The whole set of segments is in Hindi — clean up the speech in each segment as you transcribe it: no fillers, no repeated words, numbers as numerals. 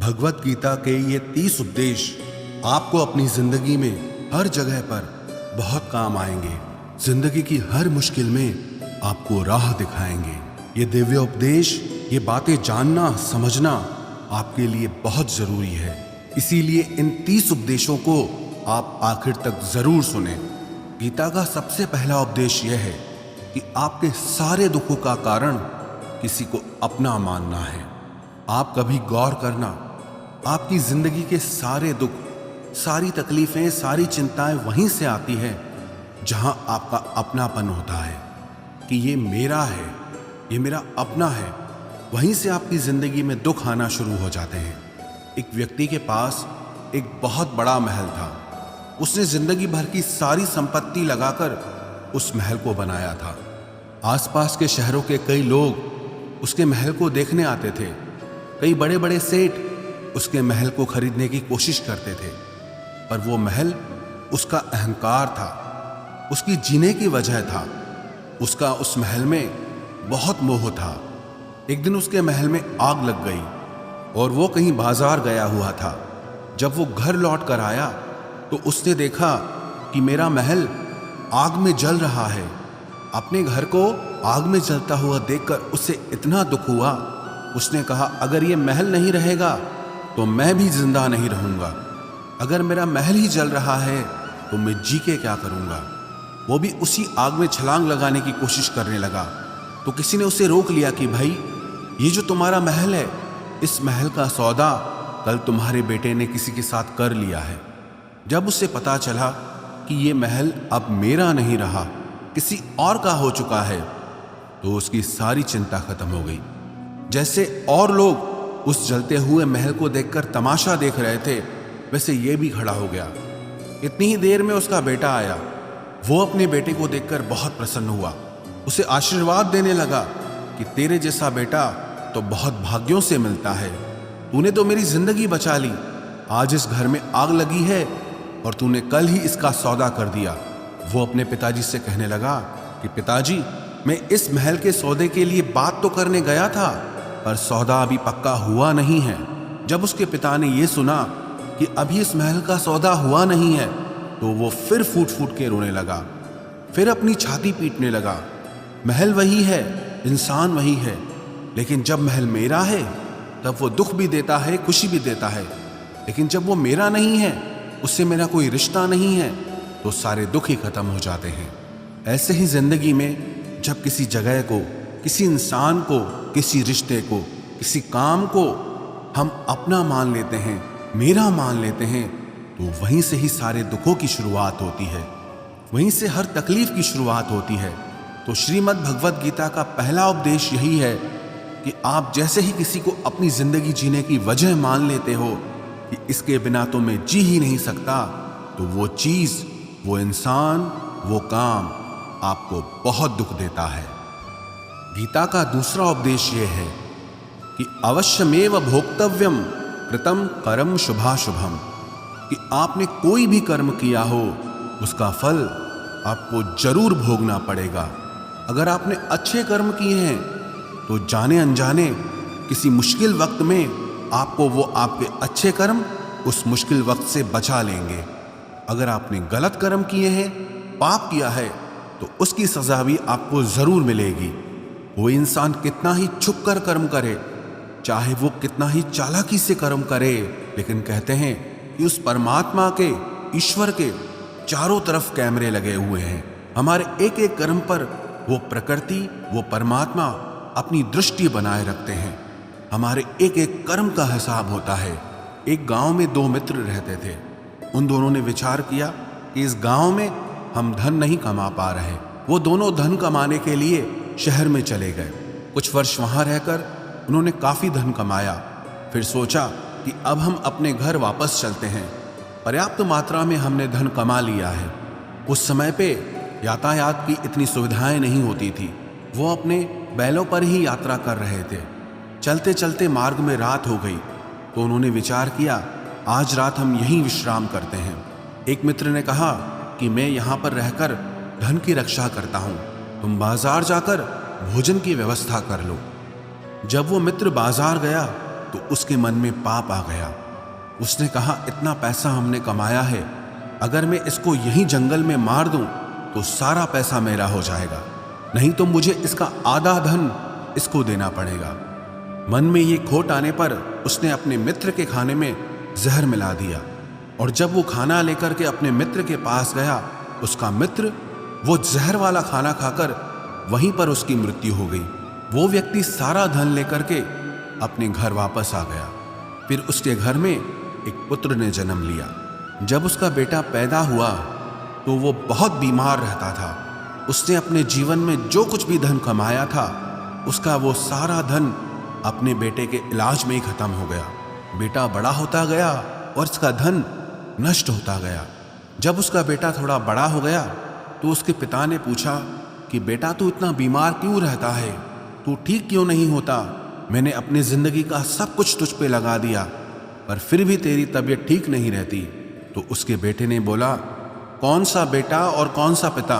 भगवत गीता के ये 30 उपदेश आपको अपनी जिंदगी में हर जगह पर बहुत काम आएंगे। जिंदगी की हर मुश्किल में आपको राह दिखाएंगे। ये दिव्य उपदेश, ये बातें जानना समझना आपके लिए बहुत जरूरी है। इसीलिए इन 30 उपदेशों को आप आखिर तक जरूर सुने। गीता का सबसे पहला उपदेश यह है कि आपके सारे दुखों का कारण किसी को अपना मानना है। आप कभी गौर करना, आपकी जिंदगी के सारे दुख, सारी तकलीफें, सारी चिंताएं वहीं से आती है जहां आपका अपनापन होता है कि ये मेरा है, ये मेरा अपना है। वहीं से आपकी जिंदगी में दुख आना शुरू हो जाते हैं। एक व्यक्ति के पास एक बहुत बड़ा महल था। उसने जिंदगी भर की सारी संपत्ति लगाकर उस महल को बनाया था। आसपास के शहरों के कई लोग उसके महल को देखने आते थे। कई बड़े बड़े सेठ उसके महल को खरीदने की कोशिश करते थे, पर वो महल उसका अहंकार था, उसकी जीने की वजह था। उसका उस महल में बहुत मोह था। एक दिन उसके महल में आग लग गई और वो कहीं बाजार गया हुआ था। जब वो घर लौट कर आया तो उसने देखा कि मेरा महल आग में जल रहा है। अपने घर को आग में जलता हुआ देखकर उसे इतना दुख हुआ। उसने कहा, अगर ये महल नहीं रहेगा तो मैं भी जिंदा नहीं रहूंगा। अगर मेरा महल ही जल रहा है तो मैं जी के क्या करूंगा। वो भी उसी आग में छलांग लगाने की कोशिश करने लगा। तो किसी ने उसे रोक लिया कि भाई, ये जो तुम्हारा महल है, इस महल का सौदा कल तुम्हारे बेटे ने किसी के साथ कर लिया है। जब उसे पता चला कि ये महल अब मेरा नहीं रहा, किसी और का हो चुका है, तो उसकी सारी चिंता खत्म हो गई। जैसे और लोग उस जलते हुए महल को देखकर तमाशा देख रहे थे, वैसे ये भी खड़ा हो गया। इतनी ही देर में उसका बेटा आया। वो अपने बेटे को देखकर बहुत प्रसन्न हुआ। उसे आशीर्वाद देने लगा कि तेरे जैसा बेटा तो बहुत भाग्यों से मिलता है। तूने तो मेरी जिंदगी बचा ली। आज इस घर में आग लगी है और तूने कल ही इसका सौदा कर दिया। वो अपने पिताजी से कहने लगा कि पिताजी, मैं इस महल के सौदे के लिए बात तो करने गया था, पर सौदा अभी पक्का हुआ नहीं है। जब उसके पिता ने यह सुना कि अभी इस महल का सौदा हुआ नहीं है, तो वो फिर फूट फूट के रोने लगा, फिर अपनी छाती पीटने लगा। महल वही है, इंसान वही है, लेकिन जब महल मेरा है तब वो दुख भी देता है, खुशी भी देता है। लेकिन जब वो मेरा नहीं है, उससे मेरा कोई रिश्ता नहीं है, तो सारे दुख ही खत्म हो जाते हैं। ऐसे ही जिंदगी में जब किसी जगह को, किसी इंसान को, किसी रिश्ते को, किसी काम को हम अपना मान लेते हैं, मेरा मान लेते हैं, तो वहीं से ही सारे दुखों की शुरुआत होती है, वहीं से हर तकलीफ की शुरुआत होती है। तो श्रीमद् भगवत गीता का पहला उपदेश यही है कि आप जैसे ही किसी को अपनी जिंदगी जीने की वजह मान लेते हो कि इसके बिना तो मैं जी ही नहीं सकता, तो वो चीज, वो इंसान, वो काम आपको बहुत दुख देता है। गीता का दूसरा उपदेश यह है कि अवश्यमेव भोक्तव्यम कृतम कर्म शुभाशुभम, कि आपने कोई भी कर्म किया हो उसका फल आपको जरूर भोगना पड़ेगा। अगर आपने अच्छे कर्म किए हैं तो जाने अनजाने किसी मुश्किल वक्त में आपको वो आपके अच्छे कर्म उस मुश्किल वक्त से बचा लेंगे। अगर आपने गलत कर्म किए हैं, पाप किया है, तो उसकी सजा भी आपको जरूर मिलेगी। वो इंसान कितना ही छुप कर कर्म करे, चाहे वो कितना ही चालाकी से कर्म करे, लेकिन कहते हैं कि उस परमात्मा के, ईश्वर के चारों तरफ कैमरे लगे हुए हैं। हमारे एक एक कर्म पर वो प्रकृति, वो परमात्मा अपनी दृष्टि बनाए रखते हैं। हमारे एक एक कर्म का हिसाब होता है। एक गांव में 2 मित्र रहते थे। उन दोनों ने विचार किया कि इस गांव में हम धन नहीं कमा पा रहे। वो दोनों धन कमाने के लिए शहर में चले गए। कुछ वर्ष वहां रहकर उन्होंने काफी धन कमाया। फिर सोचा कि अब हम अपने घर वापस चलते हैं, पर्याप्त मात्रा में हमने धन कमा लिया है। उस समय पे यातायात की इतनी सुविधाएं नहीं होती थी। वो अपने बैलों पर ही यात्रा कर रहे थे। चलते चलते मार्ग में रात हो गई, तो उन्होंने विचार किया, आज रात हम यहीं विश्राम करते हैं। एक मित्र ने कहा कि मैं यहाँ पर रहकर धन की रक्षा करता हूँ, तुम बाजार जाकर भोजन की व्यवस्था कर लो। जब वो मित्र बाजार गया तो उसके मन में पाप आ गया। उसने कहा, इतना पैसा हमने कमाया है, अगर मैं इसको यहीं जंगल में मार दूं तो सारा पैसा मेरा हो जाएगा, नहीं तो मुझे इसका आधा धन इसको देना पड़ेगा। मन में ये खोट आने पर उसने अपने मित्र के खाने में जहर मिला दिया, और जब वो खाना लेकर के अपने मित्र के पास गया, उसका मित्र वो जहर वाला खाना खाकर वहीं पर उसकी मृत्यु हो गई। वो व्यक्ति सारा धन लेकर के अपने घर वापस आ गया। फिर उसके घर में एक पुत्र ने जन्म लिया। जब उसका बेटा पैदा हुआ तो वो बहुत बीमार रहता था। उसने अपने जीवन में जो कुछ भी धन कमाया था, उसका वो सारा धन अपने बेटे के इलाज में ही खत्म हो गया। बेटा बड़ा होता गया और इसका धन नष्ट होता गया। जब उसका बेटा थोड़ा बड़ा हो गया तो उसके पिता ने पूछा कि बेटा, तू इतना बीमार क्यों रहता है, तू ठीक क्यों नहीं होता? मैंने अपनी जिंदगी का सब कुछ तुझ पे लगा दिया, पर फिर भी तेरी तबीयत ठीक नहीं रहती। तो उसके बेटे ने बोला, कौन सा बेटा और कौन सा पिता?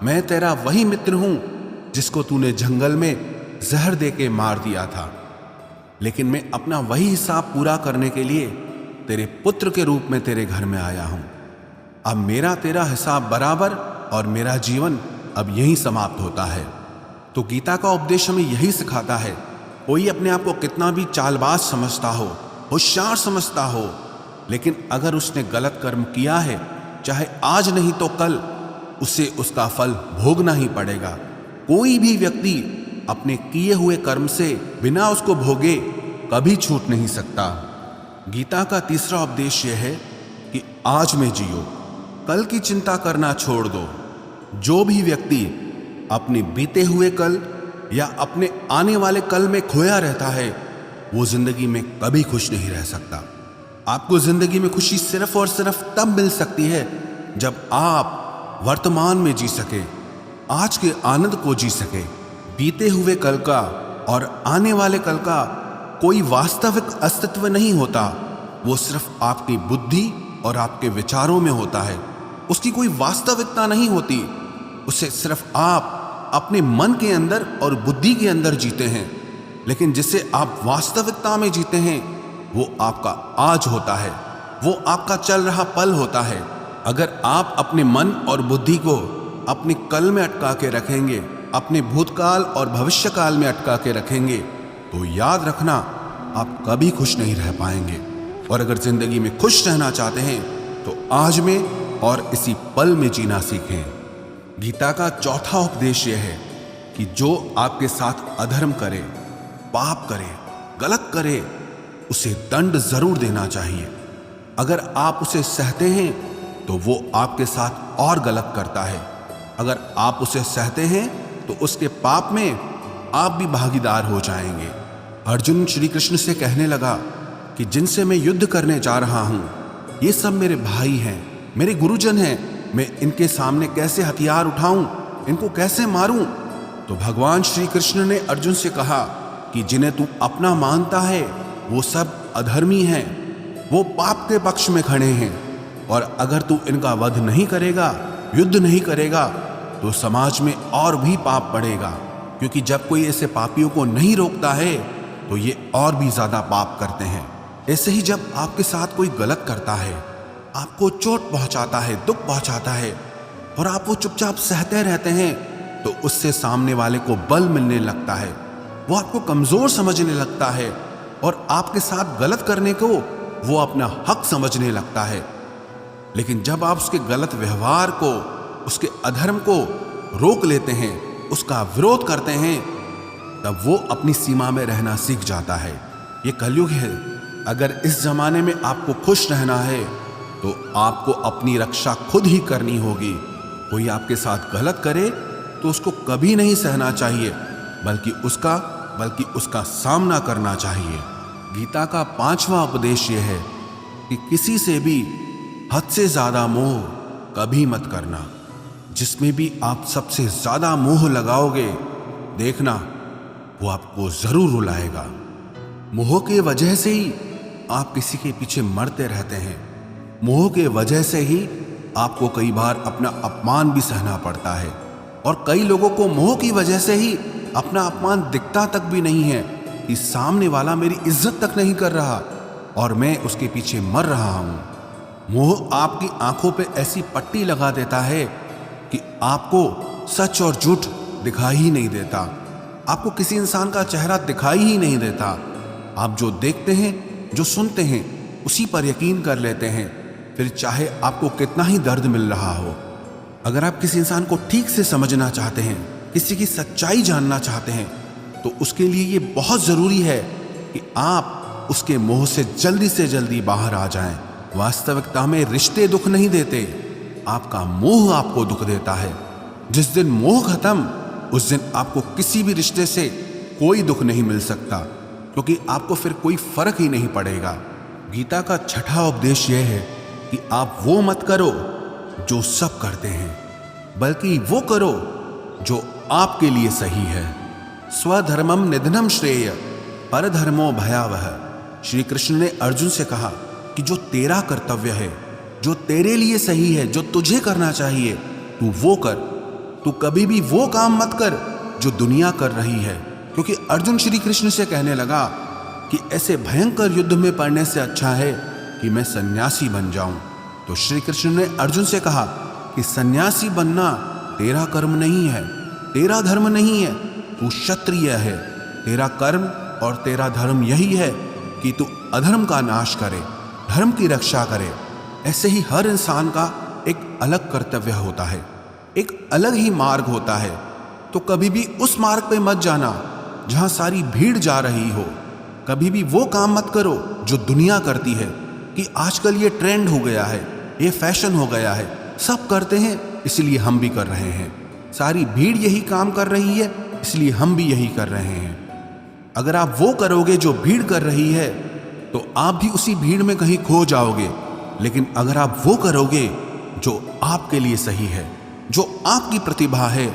मैं तेरा वही मित्र हूं जिसको तूने जंगल में जहर दे के मार दिया था, लेकिन मैं अपना वही हिसाब पूरा करने के लिए तेरे पुत्र के रूप में तेरे घर में आया हूं। अब मेरा तेरा हिसाब बराबर और मेरा जीवन अब यहीं समाप्त होता है। तो गीता का उपदेश हमें यही सिखाता है, कोई अपने आप को कितना भी चालबाज समझता हो, होशियार समझता हो, लेकिन अगर उसने गलत कर्म किया है, चाहे आज नहीं तो कल उसे उसका फल भोगना ही पड़ेगा। कोई भी व्यक्ति अपने किए हुए कर्म से बिना उसको भोगे कभी छूट नहीं सकता। गीता का तीसरा उपदेश यह है कि आज में जियो, कल की चिंता करना छोड़ दो। जो भी व्यक्ति अपने बीते हुए कल या अपने आने वाले कल में खोया रहता है, वो जिंदगी में कभी खुश नहीं रह सकता। आपको जिंदगी में खुशी सिर्फ और सिर्फ तब मिल सकती है जब आप वर्तमान में जी सके, आज के आनंद को जी सके। बीते हुए कल का और आने वाले कल का कोई वास्तविक अस्तित्व नहीं होता, वो सिर्फ आपकी बुद्धि और आपके विचारों में होता है। उसकी कोई वास्तविकता नहीं होती, उसे सिर्फ आप अपने मन के अंदर और बुद्धि के अंदर जीते हैं। लेकिन जिसे आप वास्तविकता में जीते हैं वो आपका आज होता है, वो आपका चल रहा पल होता है। अगर आप अपने मन और बुद्धि को अपने कल में अटका के रखेंगे, अपने भूतकाल और भविष्यकाल में अटका के रखेंगे, तो याद रखना आप कभी खुश नहीं रह पाएंगे। और अगर जिंदगी में खुश रहना चाहते हैं तो आज में और इसी पल में जीना सीखें। गीता का चौथा उपदेश यह है कि जो आपके साथ अधर्म करे, पाप करे, गलत करे, उसे दंड जरूर देना चाहिए। अगर आप उसे सहते हैं तो वो आपके साथ और गलत करता है। अगर आप उसे सहते हैं तो उसके पाप में आप भी भागीदार हो जाएंगे। अर्जुन श्री कृष्ण से कहने लगा कि जिनसे मैं युद्ध करने जा रहा हूं, ये सब मेरे भाई हैं, मेरे गुरुजन हैं, मैं इनके सामने कैसे हथियार उठाऊं, इनको कैसे मारूं? तो भगवान श्री कृष्ण ने अर्जुन से कहा कि जिन्हें तू अपना मानता है वो सब अधर्मी हैं, वो पाप के पक्ष में खड़े हैं, और अगर तू इनका वध नहीं करेगा, युद्ध नहीं करेगा, तो समाज में और भी पाप बढ़ेगा। क्योंकि जब कोई ऐसे पापियों को नहीं रोकता है तो ये और भी ज्यादा पाप करते हैं। ऐसे ही जब आपके साथ कोई गलत करता है, आपको चोट पहुंचाता है, दुख पहुंचाता है, और आप वो चुपचाप सहते रहते हैं, तो उससे सामने वाले को बल मिलने लगता है, वो आपको कमजोर समझने लगता है, और आपके साथ गलत करने को वो अपना हक समझने लगता है। लेकिन जब आप उसके गलत व्यवहार को, उसके अधर्म को रोक लेते हैं, उसका विरोध करते हैं, तब वो अपनी सीमा में रहना सीख जाता है। ये कलयुग है। अगर इस जमाने में आपको खुश रहना है तो आपको अपनी रक्षा खुद ही करनी होगी। कोई आपके साथ गलत करे तो उसको कभी नहीं सहना चाहिए, बल्कि उसका सामना करना चाहिए। गीता का पांचवा उपदेश यह है कि किसी से भी हद से ज्यादा मोह कभी मत करना। जिसमें भी आप सबसे ज्यादा मोह लगाओगे, देखना वो आपको जरूर रुलाएगा। मोह के वजह से ही आप किसी के पीछे मरते रहते हैं। मोह के वजह से ही आपको कई बार अपना अपमान भी सहना पड़ता है, और कई लोगों को मोह की वजह से ही अपना अपमान दिखता तक भी नहीं है। कि सामने वाला मेरी इज्जत तक नहीं कर रहा और मैं उसके पीछे मर रहा हूं। मोह आपकी आंखों पे ऐसी पट्टी लगा देता है कि आपको सच और झूठ दिखाई ही नहीं देता, आपको किसी इंसान का चेहरा दिखाई ही नहीं देता। आप जो देखते हैं, जो सुनते हैं, उसी पर यकीन कर लेते हैं, फिर चाहे आपको कितना ही दर्द मिल रहा हो। अगर आप किसी इंसान को ठीक से समझना चाहते हैं, किसी की सच्चाई जानना चाहते हैं, तो उसके लिए ये बहुत ज़रूरी है कि आप उसके मोह से जल्दी बाहर आ जाएं। वास्तविकता में रिश्ते दुख नहीं देते, आपका मोह आपको दुख देता है। जिस दिन मोह खत्म, उस दिन आपको किसी भी रिश्ते से कोई दुख नहीं मिल सकता, क्योंकि आपको फिर कोई फर्क ही नहीं पड़ेगा। गीता का छठा उपदेश यह है कि आप वो मत करो जो सब करते हैं, बल्कि वो करो जो आपके लिए सही है। स्वधर्मम निधनम श्रेय परधर्मो भयावह। श्री कृष्ण ने अर्जुन से कहा कि जो तेरा कर्तव्य है, जो तेरे लिए सही है, जो तुझे करना चाहिए, तू वो कर। तू कभी भी वो काम मत कर जो दुनिया कर रही है, क्योंकि अर्जुन श्री कृष्ण से कहने लगा कि ऐसे भयंकर युद्ध में पड़ने से अच्छा है कि मैं सन्यासी बन जाऊं। तो श्री कृष्ण ने अर्जुन से कहा कि सन्यासी बनना तेरा कर्म नहीं है, तेरा धर्म नहीं है, तू क्षत्रिय है। तेरा कर्म और तेरा धर्म यही है कि तू अधर्म का नाश करे, धर्म की रक्षा करे। ऐसे ही हर इंसान का एक अलग कर्तव्य होता है, एक अलग ही मार्ग होता है। तो कभी भी उस मार्ग पे मत जाना जहां सारी भीड़ जा रही हो। कभी भी वो काम मत करो जो दुनिया करती है, कि आजकल ये ट्रेंड हो गया है, ये फैशन हो गया है, सब करते हैं इसलिए हम भी कर रहे हैं। सारी भीड़ यही काम कर रही है इसलिए हम भी यही कर रहे हैं। अगर आप वो करोगे जो भीड़ कर रही है, तो आप भी उसी भीड़ में कहीं खो जाओगे। लेकिन अगर आप वो करोगे जो आपके लिए सही है, जो आपकी प्रतिभा है,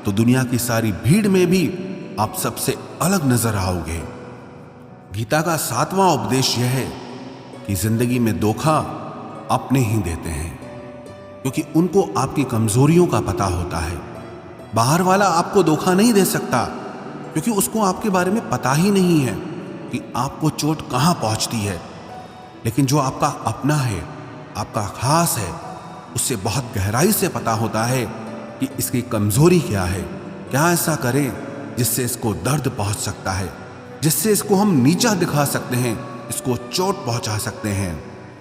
तो दुनिया की सारी भीड़ में भी आप सबसे अलग नजर आओगे। गीता का 7वां उपदेश यह है कि जिंदगी में धोखा अपने ही देते हैं, क्योंकि उनको आपकी कमजोरियों का पता होता है। बाहर वाला आपको धोखा नहीं दे सकता, क्योंकि उसको आपके बारे में पता ही नहीं है कि आपको चोट कहाँ पहुँचती है। लेकिन जो आपका अपना है, आपका खास है, उससे बहुत गहराई से पता होता है कि इसकी कमजोरी क्या है, क्या ऐसा करें जिससे इसको दर्द पहुँच सकता है, जिससे इसको हम नीचा दिखा सकते हैं, इसको चोट पहुँचा सकते हैं।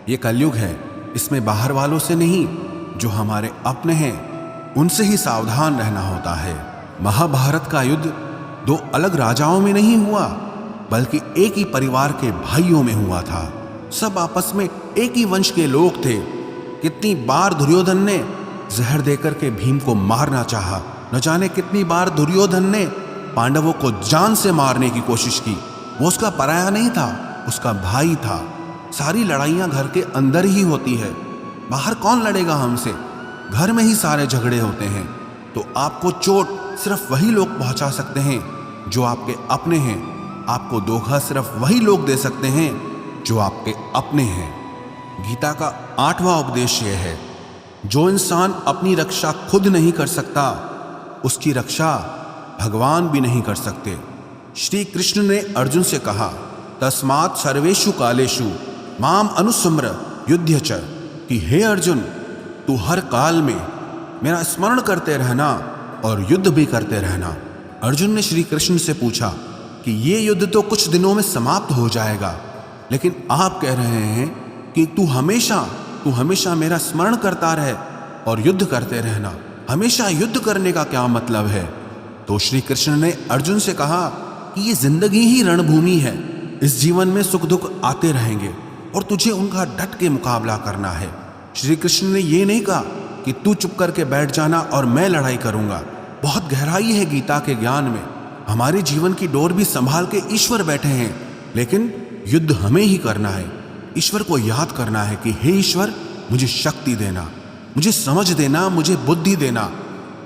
ये कलयुग है, इसमें बाहर वालों से नहीं, जो हमारे अपने हैं उनसे ही सावधान रहना होता है। महाभारत का युद्ध दो अलग राजाओं में नहीं हुआ, बल्कि एक ही परिवार के भाइयों में हुआ था। सब आपस में एक ही वंश के लोग थे। कितनी बार दुर्योधन ने जहर देकर के भीम को मारना चाहा, न जाने कितनी बार दुर्योधन ने पांडवों को जान से मारने की कोशिश की। वो उसका पराया नहीं था, उसका भाई था। सारी लड़ाइयां घर के अंदर ही होती है, बाहर कौन लड़ेगा हमसे, घर में ही सारे झगड़े होते हैं। तो आपको चोट सिर्फ वही लोग पहुंचा सकते हैं जो आपके अपने हैं। आपको धोखा सिर्फ वही लोग दे सकते हैं जो आपके अपने हैं। गीता का 8वां उपदेश यह है, जो इंसान अपनी रक्षा खुद नहीं कर सकता, उसकी रक्षा भगवान भी नहीं कर सकते। श्री कृष्ण ने अर्जुन से कहा, तस्मात् सर्वेषु कालेषु माम अनुस्मर युध्य च, कि हे अर्जुन, तू हर काल में मेरा स्मरण करते रहना और युद्ध भी करते रहना। अर्जुन ने श्री कृष्ण से पूछा कि ये युद्ध तो कुछ दिनों में समाप्त हो जाएगा, लेकिन आप कह रहे हैं कि तू हमेशा मेरा स्मरण करता रहे और युद्ध करते रहना। हमेशा युद्ध करने का क्या मतलब है? तो श्री कृष्ण ने अर्जुन से कहा कि ये जिंदगी ही रणभूमि है। इस जीवन में सुख दुख आते रहेंगे और तुझे उनका डट के मुकाबला करना है। श्री कृष्ण ने ये नहीं कहा कि तू चुप करके बैठ जाना और मैं लड़ाई करूंगा। बहुत गहराई है गीता के ज्ञान में। हमारे जीवन की डोर भी संभाल के ईश्वर बैठे हैं, लेकिन युद्ध हमें ही करना है। ईश्वर को याद करना है कि हे ईश्वर, मुझे शक्ति देना, मुझे समझ देना, मुझे बुद्धि देना,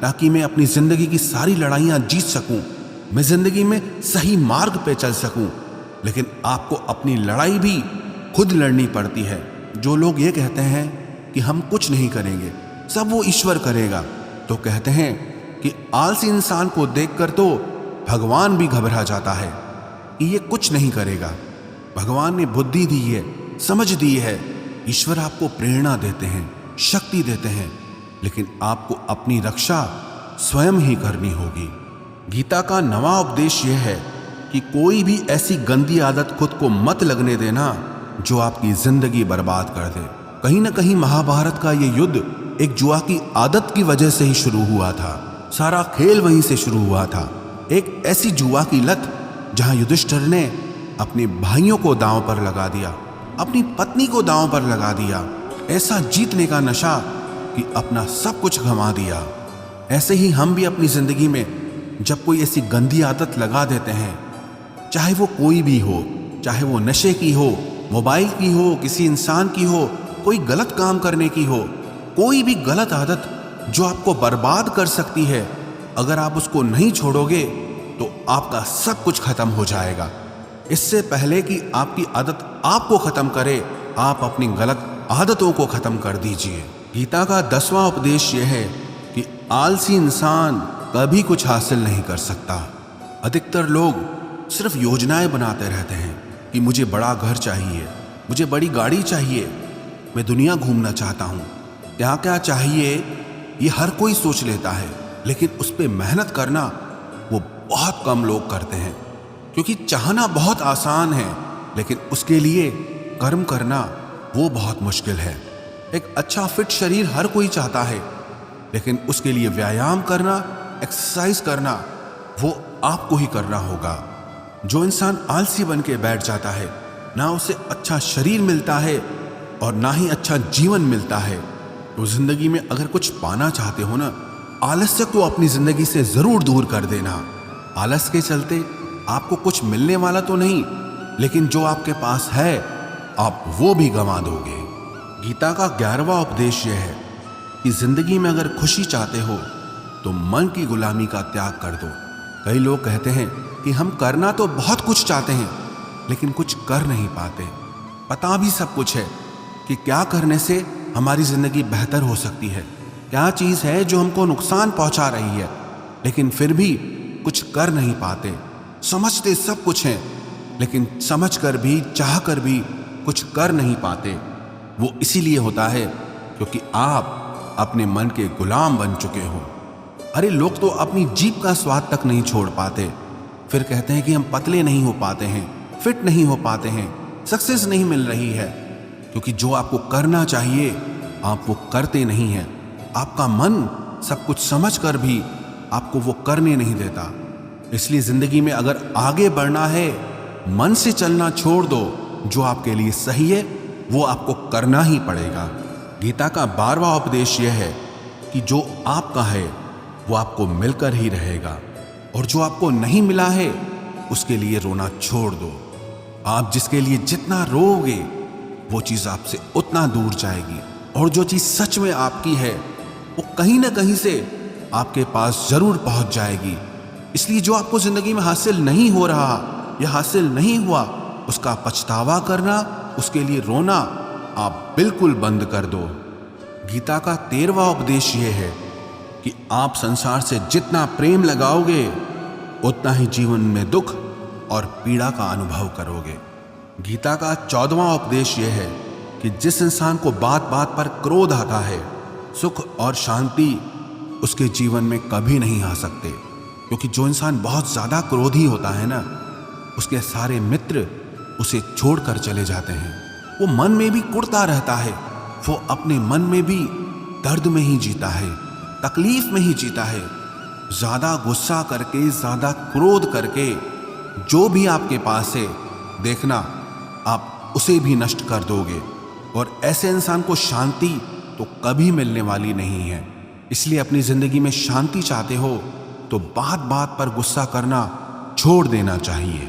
ताकि मैं अपनी जिंदगी की सारी लड़ाइयां जीत सकूं, मैं जिंदगी में सही मार्ग पे चल सकूं। लेकिन आपको अपनी लड़ाई भी खुद लड़नी पड़ती है। जो लोग ये कहते हैं कि हम कुछ नहीं करेंगे, सब वो ईश्वर करेगा, तो कहते हैं कि आलसी इंसान को देखकर तो भगवान भी घबरा जाता है कि ये कुछ नहीं करेगा। भगवान ने बुद्धि दी है, समझ दी है। ईश्वर आपको प्रेरणा देते हैं, शक्ति देते हैं, लेकिन आपको अपनी रक्षा स्वयं ही करनी होगी। गीता का नवा उपदेश यह है कि कोई भी ऐसी गंदी आदत खुद को मत लगने देना जो आपकी जिंदगी बर्बाद कर दे। कहीं ना कहीं महाभारत का ये युद्ध एक जुआ की आदत की वजह से ही शुरू हुआ था। सारा खेल वहीं से शुरू हुआ था। एक ऐसी जुआ की लत जहां युधिष्ठिर ने अपने भाइयों को दांव पर लगा दिया, अपनी पत्नी को दांव पर लगा दिया। ऐसा जीतने का नशा कि अपना सब कुछ गंवा दिया। ऐसे ही हम भी अपनी जिंदगी में जब कोई ऐसी गंदी आदत लगा देते हैं, चाहे वो कोई भी हो, चाहे वो नशे की हो, मोबाइल की हो, किसी इंसान की हो, कोई गलत काम करने की हो, कोई भी गलत आदत जो आपको बर्बाद कर सकती है, अगर आप उसको नहीं छोड़ोगे तो आपका सब कुछ खत्म हो जाएगा। इससे पहले कि आपकी आदत आपको खत्म करे, आप अपनी गलत आदतों को खत्म कर दीजिए। गीता का 10वां उपदेश यह है कि आलसी इंसान कभी कुछ हासिल नहीं कर सकता। अधिकतर लोग सिर्फ योजनाएं बनाते रहते हैं कि मुझे बड़ा घर चाहिए, मुझे बड़ी गाड़ी चाहिए, मैं दुनिया घूमना चाहता हूँ। क्या क्या चाहिए ये हर कोई सोच लेता है, लेकिन उस पर मेहनत करना वो बहुत कम लोग करते हैं। क्योंकि चाहना बहुत आसान है, लेकिन उसके लिए कर्म करना वो बहुत मुश्किल है। एक अच्छा फिट शरीर हर कोई चाहता है, लेकिन उसके लिए व्यायाम करना, एक्सरसाइज करना वो आपको ही करना होगा। जो इंसान आलसी बन के बैठ जाता है, ना उसे अच्छा शरीर मिलता है और ना ही अच्छा जीवन मिलता है। तो जिंदगी में अगर कुछ पाना चाहते हो ना, आलस्य को अपनी जिंदगी से जरूर दूर कर देना। आलस के चलते आपको कुछ मिलने वाला तो नहीं, लेकिन जो आपके पास है आप वो भी गंवा दोगे। गीता का 11वां उपदेश यह है कि जिंदगी में अगर खुशी चाहते हो तो मन की गुलामी का त्याग कर दो। कई लोग कहते हैं कि हम करना तो बहुत कुछ चाहते हैं, लेकिन कुछ कर नहीं पाते। पता भी सब कुछ है कि क्या करने से हमारी जिंदगी बेहतर हो सकती है, क्या चीज है जो हमको नुकसान पहुंचा रही है, लेकिन फिर भी कुछ कर नहीं पाते। समझते सब कुछ है, लेकिन समझ कर भी, चाह कर भी कुछ कर नहीं पाते। वो इसीलिए होता है क्योंकि आप अपने मन के गुलाम बन चुके हो। अरे लोग तो अपनी जीभ का स्वाद तक नहीं छोड़ पाते, फिर कहते हैं कि हम पतले नहीं हो पाते हैं, फिट नहीं हो पाते हैं, सक्सेस नहीं मिल रही है। क्योंकि जो आपको करना चाहिए आप वो करते नहीं हैं। आपका मन सब कुछ समझ कर भी आपको वो करने नहीं देता। इसलिए जिंदगी में अगर आगे बढ़ना है, मन से चलना छोड़ दो। जो आपके लिए सही है वो आपको करना ही पड़ेगा। गीता का 12वां उपदेश यह है कि जो आपका है वो आपको मिलकर ही रहेगा, और जो आपको नहीं मिला है उसके लिए रोना छोड़ दो। आप जिसके लिए जितना रोओगे वो चीज आपसे उतना दूर जाएगी, और जो चीज सच में आपकी है वो कहीं ना कहीं से आपके पास जरूर पहुंच जाएगी। इसलिए जो आपको जिंदगी में हासिल नहीं हो रहा या हासिल नहीं हुआ, उसका पछतावा करना, उसके लिए रोना आप बिल्कुल बंद कर दो। गीता का 13वां उपदेश यह है कि आप संसार से जितना प्रेम लगाओगे उतना ही जीवन में दुख और पीड़ा का अनुभव करोगे। गीता का 14वां उपदेश यह है कि जिस इंसान को बात बात पर क्रोध आता है, सुख और शांति उसके जीवन में कभी नहीं आ सकते। क्योंकि जो इंसान बहुत ज्यादा क्रोधी होता है ना, उसके सारे मित्र उसे छोड़कर चले जाते हैं। वो मन में भी कुढ़ता रहता है, वो अपने मन में भी दर्द में ही जीता है, तकलीफ में ही जीता है। ज्यादा गुस्सा करके, ज्यादा क्रोध करके जो भी आपके पास है, देखना आप उसे भी नष्ट कर दोगे। और ऐसे इंसान को शांति तो कभी मिलने वाली नहीं है। इसलिए अपनी जिंदगी में शांति चाहते हो तो बात बात पर गुस्सा करना छोड़ देना चाहिए।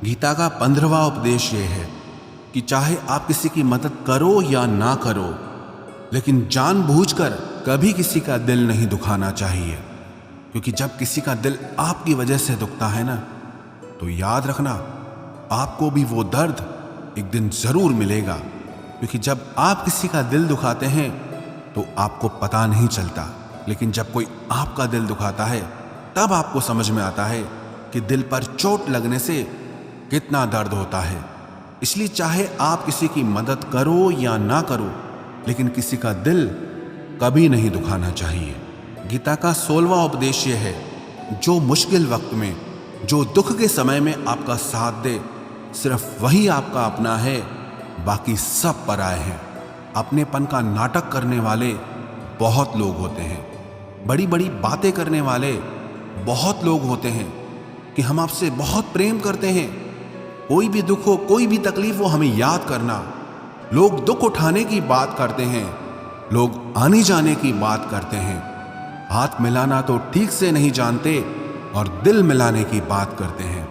गीता का 15वां उपदेश यह है कि चाहे आप किसी की मदद करो या ना करो, लेकिन जानबूझकर कभी किसी का दिल नहीं दुखाना चाहिए। क्योंकि जब किसी का दिल आपकी वजह से दुखता है ना, तो याद रखना आपको भी वो दर्द एक दिन जरूर मिलेगा। क्योंकि जब आप किसी का दिल दुखाते हैं तो आपको पता नहीं चलता, लेकिन जब कोई आपका दिल दुखाता है तब आपको समझ में आता है कि दिल पर चोट लगने से कितना दर्द होता है। इसलिए चाहे आप किसी की मदद करो या ना करो, लेकिन किसी का दिल कभी नहीं दुखाना चाहिए। गीता का 16वां उपदेश यह है, जो मुश्किल वक्त में, जो दुख के समय में आपका साथ दे, सिर्फ वही आपका अपना है, बाकी सब पराए हैं। अपनेपन का नाटक करने वाले बहुत लोग होते हैं, बड़ी बड़ी बातें करने वाले बहुत लोग होते हैं कि हम आपसे बहुत प्रेम करते हैं, कोई भी दुख हो, कोई भी तकलीफ हो, हमें याद करना। लोग दुख उठाने की बात करते हैं, लोग आने जाने की बात करते हैं, हाथ मिलाना तो ठीक से नहीं जानते और दिल मिलाने की बात करते हैं।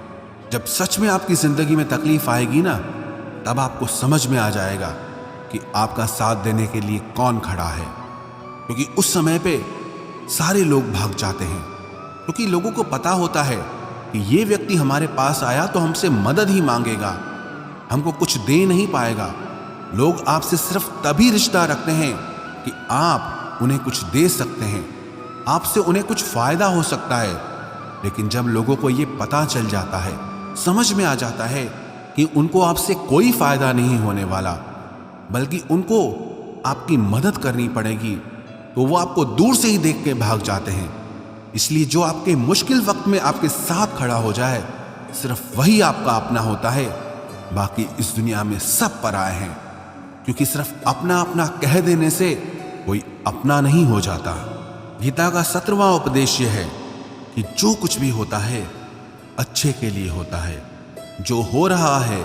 जब सच में आपकी जिंदगी में तकलीफ आएगी ना, तब आपको समझ में आ जाएगा कि आपका साथ देने के लिए कौन खड़ा है। क्योंकि उस समय पे सारे लोग भाग जाते हैं, क्योंकि लोगों को पता होता है कि ये व्यक्ति हमारे पास आया तो हमसे मदद ही मांगेगा, हमको कुछ दे नहीं पाएगा। लोग आपसे सिर्फ तभी रिश्ता रखते हैं कि आप उन्हें कुछ दे सकते हैं, आपसे उन्हें कुछ फायदा हो सकता है। लेकिन जब लोगों को ये पता चल जाता है, समझ में आ जाता है कि उनको आपसे कोई फायदा नहीं होने वाला, बल्कि उनको आपकी मदद करनी पड़ेगी, तो वो आपको दूर से ही देख के भाग जाते हैं। इसलिए जो आपके मुश्किल वक्त में आपके साथ खड़ा हो जाए, सिर्फ वही आपका अपना होता है, बाकी इस दुनिया में सब पराए हैं। क्योंकि सिर्फ अपना अपना कह देने से कोई अपना नहीं हो जाता। गीता का 17वां उपदेश यह है कि जो कुछ भी होता है अच्छे के लिए होता है, जो हो रहा है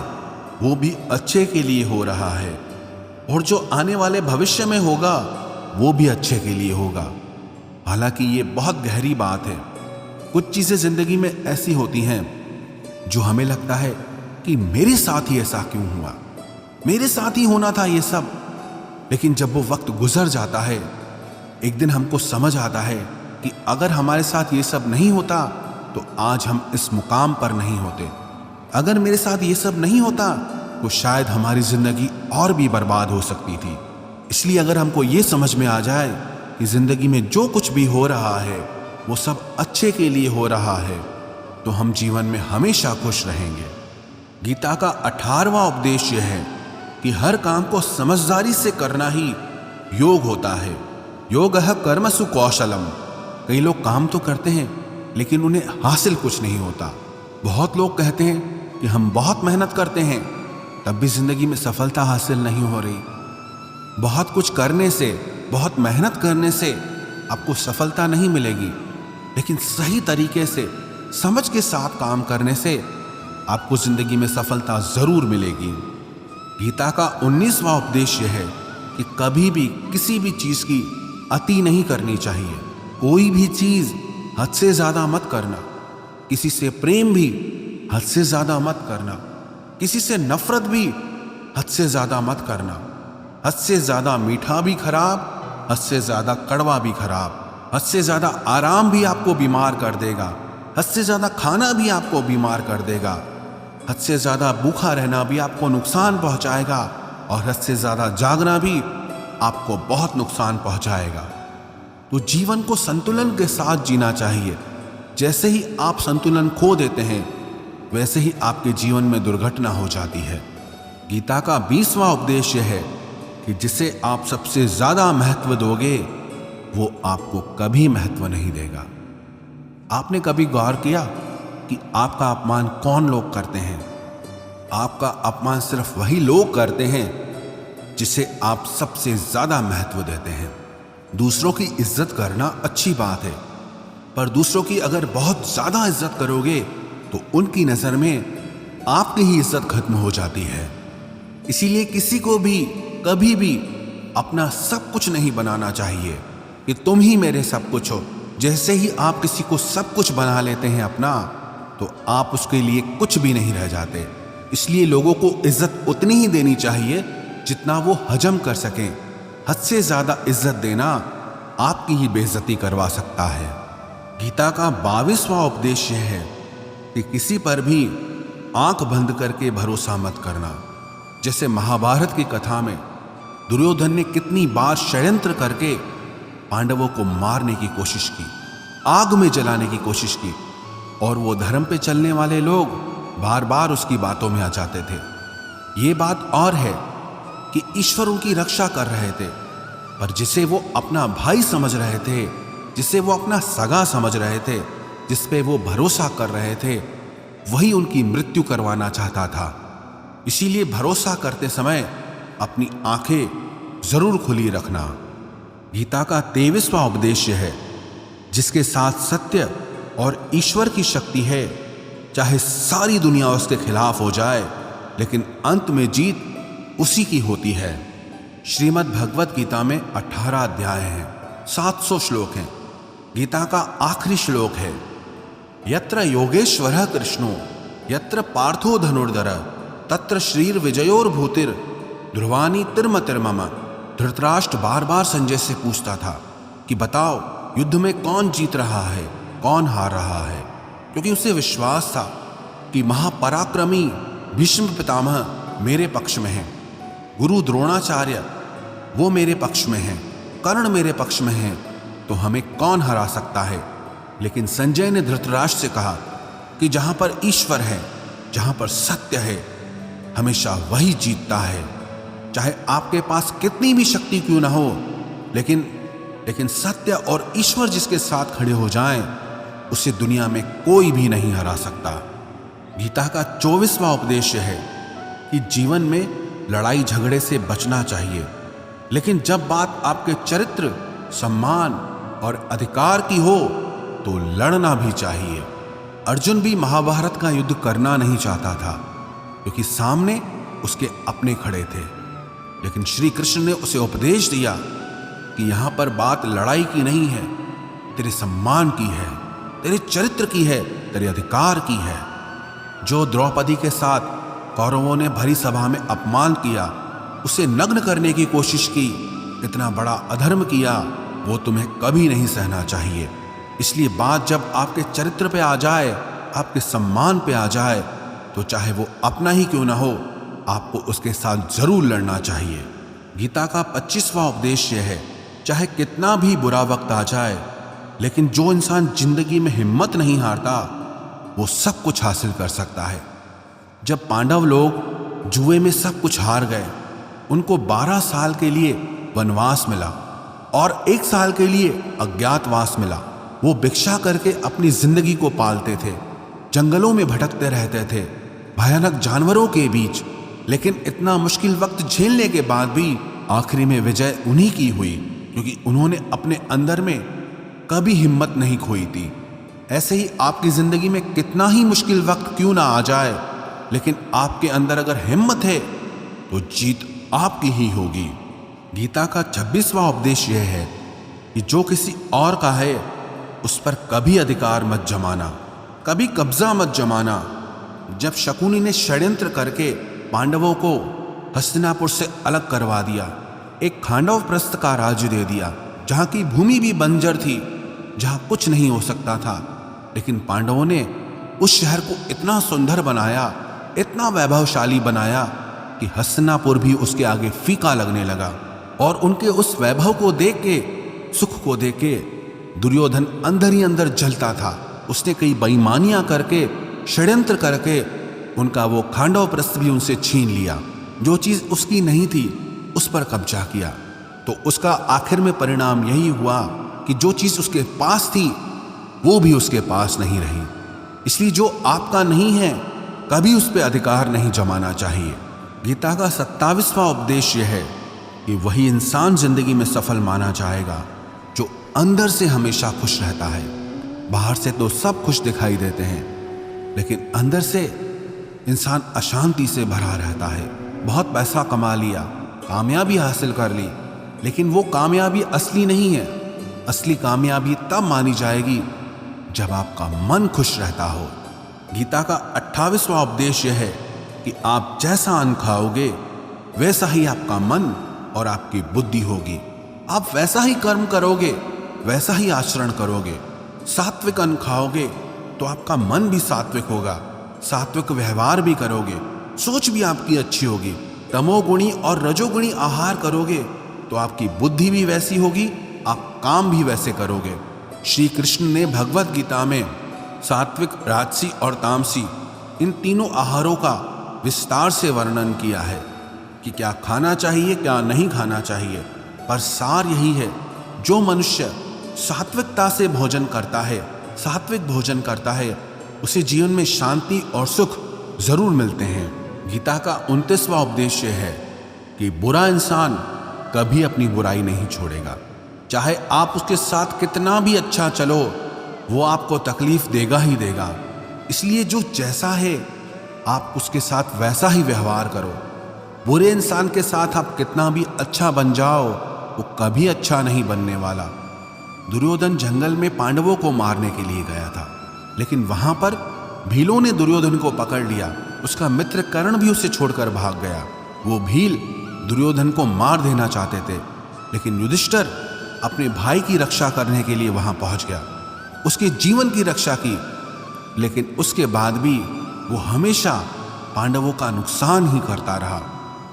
वो भी अच्छे के लिए हो रहा है, और जो आने वाले भविष्य में होगा वो भी अच्छे के लिए होगा। हालांकि ये बहुत गहरी बात है। कुछ चीजें जिंदगी में ऐसी होती हैं जो हमें लगता है कि मेरे साथ ही ऐसा क्यों हुआ, मेरे साथ ही होना था ये सब। लेकिन जब वो वक्त गुजर जाता है, एक दिन हमको समझ आता है कि अगर हमारे साथ ये सब नहीं होता तो आज हम इस मुकाम पर नहीं होते। अगर मेरे साथ ये सब नहीं होता तो शायद हमारी जिंदगी और भी बर्बाद हो सकती थी। इसलिए अगर हमको ये समझ में आ जाए कि जिंदगी में जो कुछ भी हो रहा है वो सब अच्छे के लिए हो रहा है, तो हम जीवन में हमेशा खुश रहेंगे। गीता का 18वां उपदेश यह है कि हर काम को समझदारी से करना ही योग होता है। योगः कर्मसु कौशलम। कई लोग काम तो करते हैं लेकिन उन्हें हासिल कुछ नहीं होता। बहुत लोग कहते हैं कि हम बहुत मेहनत करते हैं, तब भी जिंदगी में सफलता हासिल नहीं हो रही। बहुत कुछ करने से, बहुत मेहनत करने से आपको सफलता नहीं मिलेगी, लेकिन सही तरीके से समझ के साथ काम करने से आपको जिंदगी में सफलता जरूर मिलेगी। गीता का 19वां उपदेश यह है कि कभी भी किसी भी चीज की अति नहीं करनी चाहिए। कोई भी चीज हद से ज्यादा मत करना। किसी से प्रेम भी हद से ज्यादा मत करना। किसी से नफरत भी हद से ज्यादा मत करना। हद से ज्यादा मीठा भी खराब, हद से ज्यादा कड़वा भी खराब। हद से ज्यादा आराम भी आपको बीमार कर देगा, हद से ज्यादा खाना भी आपको बीमार कर देगा। हद से ज्यादा भूखा रहना भी आपको नुकसान पहुंचाएगा, और हद से ज्यादा जागना भी आपको बहुत नुकसान पहुंचाएगा। तो जीवन को संतुलन के साथ जीना चाहिए। जैसे ही आप संतुलन खो देते हैं, वैसे ही आपके जीवन में दुर्घटना हो जाती है। गीता का 20वां उपदेश यह है कि जिसे आप सबसे ज्यादा महत्व दोगे, वो आपको कभी महत्व नहीं देगा। आपने कभी गौर किया कि आपका अपमान कौन लोग करते हैं? आपका अपमान सिर्फ वही लोग करते हैं जिसे आप सबसे ज्यादा महत्व देते हैं। दूसरों की इज्जत करना अच्छी बात है, पर दूसरों की अगर बहुत ज्यादा इज्जत करोगे तो उनकी नजर में आपकी ही इज्जत खत्म हो जाती है। इसीलिए किसी को भी कभी भी अपना सब कुछ नहीं बनाना चाहिए कि तुम ही मेरे सब कुछ हो। जैसे ही आप किसी को सब कुछ बना लेते हैं अपना, तो आप उसके लिए कुछ भी नहीं रह जाते। इसलिए लोगों को इज्जत उतनी ही देनी चाहिए जितना वो हजम कर सकें। हद से ज्यादा इज्जत देना आपकी ही बेइज्जती करवा सकता है। गीता का 22वां उपदेश यह है कि किसी पर भी आंख बंद करके भरोसा मत करना। जैसे महाभारत की कथा में दुर्योधन ने कितनी बार षड्यंत्र करके पांडवों को मारने की कोशिश की, आग में जलाने की कोशिश की, और वो धर्म पे चलने वाले लोग बार बार उसकी बातों में आ जाते थे। ये बात और है कि ईश्वर उनकी रक्षा कर रहे थे, पर जिसे वो अपना भाई समझ रहे थे, जिसे वो अपना सगा समझ रहे थे, जिस पे वो भरोसा कर रहे थे, वही उनकी मृत्यु करवाना चाहता था। इसीलिए भरोसा करते समय अपनी आंखें जरूर खुली रखना। गीता का 23वां उपदेश है, जिसके साथ सत्य और ईश्वर की शक्ति है, चाहे सारी दुनिया उसके खिलाफ हो जाए, लेकिन अंत में जीत उसी की होती है। श्रीमद् भगवत गीता में 18 अध्याय हैं, 700 श्लोक हैं। गीता का आखिरी श्लोक है, यत्र योगेश्वरः कृष्णो यत्र पार्थो धनुर्धर तत्र श्रीर विजयोर्भूतिर ध्रुवानी तिर्मतिर्मम। धृतराष्ट्र बार बार संजय से पूछता था कि बताओ युद्ध में कौन जीत रहा है, कौन हार रहा है, क्योंकि उसे विश्वास था कि महापराक्रमी भीष्म पितामह मेरे पक्ष में हैं, गुरु द्रोणाचार्य वो मेरे पक्ष में हैं, कर्ण मेरे पक्ष में हैं, तो हमें कौन हरा सकता है। लेकिन संजय ने धृतराष्ट्र से कहा कि जहां पर ईश्वर है, जहां पर सत्य है, हमेशा वही जीतता है। चाहे आपके पास कितनी भी शक्ति क्यों ना हो, लेकिन सत्य और ईश्वर जिसके साथ खड़े हो जाएं, उसे दुनिया में कोई भी नहीं हरा सकता। गीता का 24वां उपदेश है कि जीवन में लड़ाई झगड़े से बचना चाहिए, लेकिन जब बात आपके चरित्र, सम्मान और अधिकार की हो तो लड़ना भी चाहिए। अर्जुन भी महाभारत का युद्ध करना नहीं चाहता था, क्योंकि सामने उसके अपने खड़े थे, लेकिन श्री कृष्ण ने उसे उपदेश दिया कि यहां पर बात लड़ाई की नहीं है, तेरे सम्मान की है, तेरे चरित्र की है, तेरे अधिकार की है। जो द्रौपदी के साथ कौरवों ने भरी सभा में अपमान किया, उसे नग्न करने की कोशिश की, इतना बड़ा अधर्म किया, वो तुम्हें कभी नहीं सहना चाहिए। इसलिए बात जब आपके चरित्र पे आ जाए, आपके सम्मान पे आ जाए, तो चाहे वो अपना ही क्यों ना हो, आपको उसके साथ जरूर लड़ना चाहिए। गीता का 25वां उपदेश यह है, चाहे कितना भी बुरा वक्त आ जाए, लेकिन जो इंसान जिंदगी में हिम्मत नहीं हारता, वो सब कुछ हासिल कर सकता है। जब पांडव लोग जुए में सब कुछ हार गए, उनको 12 साल के लिए वनवास मिला और 1 साल के लिए अज्ञातवास मिला। वो भिक्षा करके अपनी जिंदगी को पालते थे, जंगलों में भटकते रहते थे, भयानक जानवरों के बीच, लेकिन इतना मुश्किल वक्त झेलने के बाद भी आखिरी में विजय उन्हीं की हुई, क्योंकि उन्होंने अपने अंदर में कभी हिम्मत नहीं खोई थी। ऐसे ही आपकी जिंदगी में कितना ही मुश्किल वक्त क्यों ना आ जाए, लेकिन आपके अंदर अगर हिम्मत है तो जीत आपकी ही होगी। गीता का 26वां उपदेश यह है कि जो किसी और का है उस पर कभी अधिकार मत जमाना, कभी कब्जा मत जमाना। जब शकुनी ने षड्यंत्र करके पांडवों को हस्तिनापुर से अलग करवा दिया, एक खांडव प्रस्थ का राज्य दे दिया, जहां की भूमि भी बंजर थी, जहां कुछ नहीं हो सकता था, लेकिन पांडवों ने उस शहर को इतना सुंदर बनाया, इतना वैभवशाली बनाया कि हस्तिनापुर भी उसके आगे फीका लगने लगा। और उनके उस वैभव को देख के, सुख को देख के दुर्योधन अंदर ही अंदर जलता था। उसने कई बेईमानियां करके, षड्यंत्र करके उनका वो खांडव प्रस्थ भी उनसे छीन लिया। जो चीज उसकी नहीं थी उस पर कब्जा किया। तो उसका आखिर में परिणाम यही हुआ कि जो चीज उसके पास थी वो भी उसके पास नहीं रही। इसलिए जो आपका नहीं है कभी उस पर अधिकार नहीं जमाना चाहिए। गीता का 27वां उपदेश यह है कि वही इंसान जिंदगी में सफल माना जाएगा जो अंदर से हमेशा खुश रहता है। बाहर से तो सब खुश दिखाई देते हैं, लेकिन अंदर से इंसान अशांति से भरा रहता है। बहुत पैसा कमा लिया, कामयाबी हासिल कर ली, लेकिन वो कामयाबी असली नहीं है। असली कामयाबी तब मानी जाएगी जब आपका मन खुश रहता हो। गीता का 28वां उपदेश यह है कि आप जैसा अन्न खाओगे वैसा ही आपका मन और आपकी बुद्धि होगी। आप वैसा ही कर्म करोगे, वैसा ही आचरण करोगे। सात्विक अन्न खाओगे तो आपका मन भी सात्विक होगा, सात्विक व्यवहार भी करोगे, सोच भी आपकी अच्छी होगी। तमोगुणी और रजोगुणी आहार करोगे तो आपकी बुद्धि भी वैसी होगी, आप काम भी वैसे करोगे। श्री कृष्ण ने भगवत गीता में सात्विक, राजसी और तामसी इन तीनों आहारों का विस्तार से वर्णन किया है कि क्या खाना चाहिए, क्या नहीं खाना चाहिए। पर सार यही है, जो मनुष्य सात्विकता से भोजन करता है, सात्विक भोजन करता है, उसे जीवन में शांति और सुख जरूर मिलते हैं। गीता का 29वां उपदेश है कि बुरा इंसान कभी अपनी बुराई नहीं छोड़ेगा। चाहे आप उसके साथ कितना भी अच्छा चलो, वो आपको तकलीफ देगा ही देगा। इसलिए जो जैसा है आप उसके साथ वैसा ही व्यवहार करो। बुरे इंसान के साथ आप कितना भी अच्छा बन जाओ, वो कभी अच्छा नहीं बनने वाला। दुर्योधन जंगल में पांडवों को मारने के लिए गया था, लेकिन वहां पर भीलों ने दुर्योधन को पकड़ लिया। उसका मित्र कर्ण भी उसे छोड़कर भाग गया। वो भील दुर्योधन को मार देना चाहते थे, लेकिन युधिष्ठिर अपने भाई की रक्षा करने के लिए वहां पहुंच गया, उसके जीवन की रक्षा की। लेकिन उसके बाद भी वो हमेशा पांडवों का नुकसान ही करता रहा।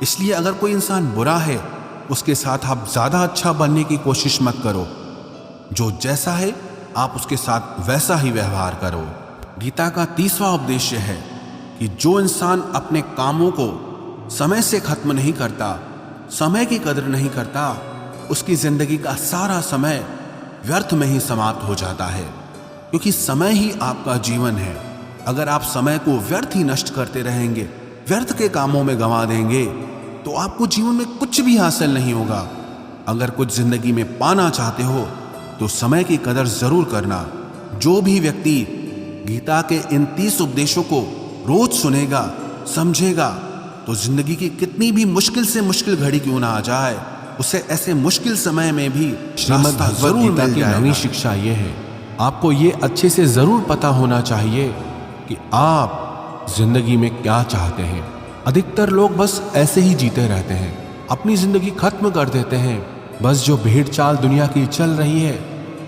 इसलिए अगर कोई इंसान बुरा है, उसके साथ आप ज्यादा अच्छा बनने की कोशिश मत करो। जो जैसा है आप उसके साथ वैसा ही व्यवहार करो। गीता का 30वां उपदेश है कि जो इंसान अपने कामों को समय से खत्म नहीं करता, समय की कदर नहीं करता, उसकी जिंदगी का सारा समय व्यर्थ में ही समाप्त हो जाता है। क्योंकि समय ही आपका जीवन है। अगर आप समय को व्यर्थ ही नष्ट करते रहेंगे, व्यर्थ के कामों में गंवा देंगे, तो आपको जीवन में कुछ भी हासिल नहीं होगा। अगर कुछ जिंदगी में पाना चाहते हो तो समय की कदर जरूर करना। जो भी व्यक्ति गीता के इन 30 उपदेशों को रोज सुनेगा, समझेगा, तो जिंदगी की कितनी भी मुश्किल से मुश्किल घड़ी क्यों ना आ जाए, उसे ऐसे मुश्किल समय में भी श्रीमद् भगवद गीता की नवी शिक्षा ये है, आपको ये अच्छे से जरूर पता होना चाहिए कि आप जिंदगी में क्या चाहते हैं। अधिकतर लोग बस ऐसे ही जीते रहते हैं, अपनी जिंदगी खत्म कर देते हैं। बस जो भेड़ चाल दुनिया की चल रही है,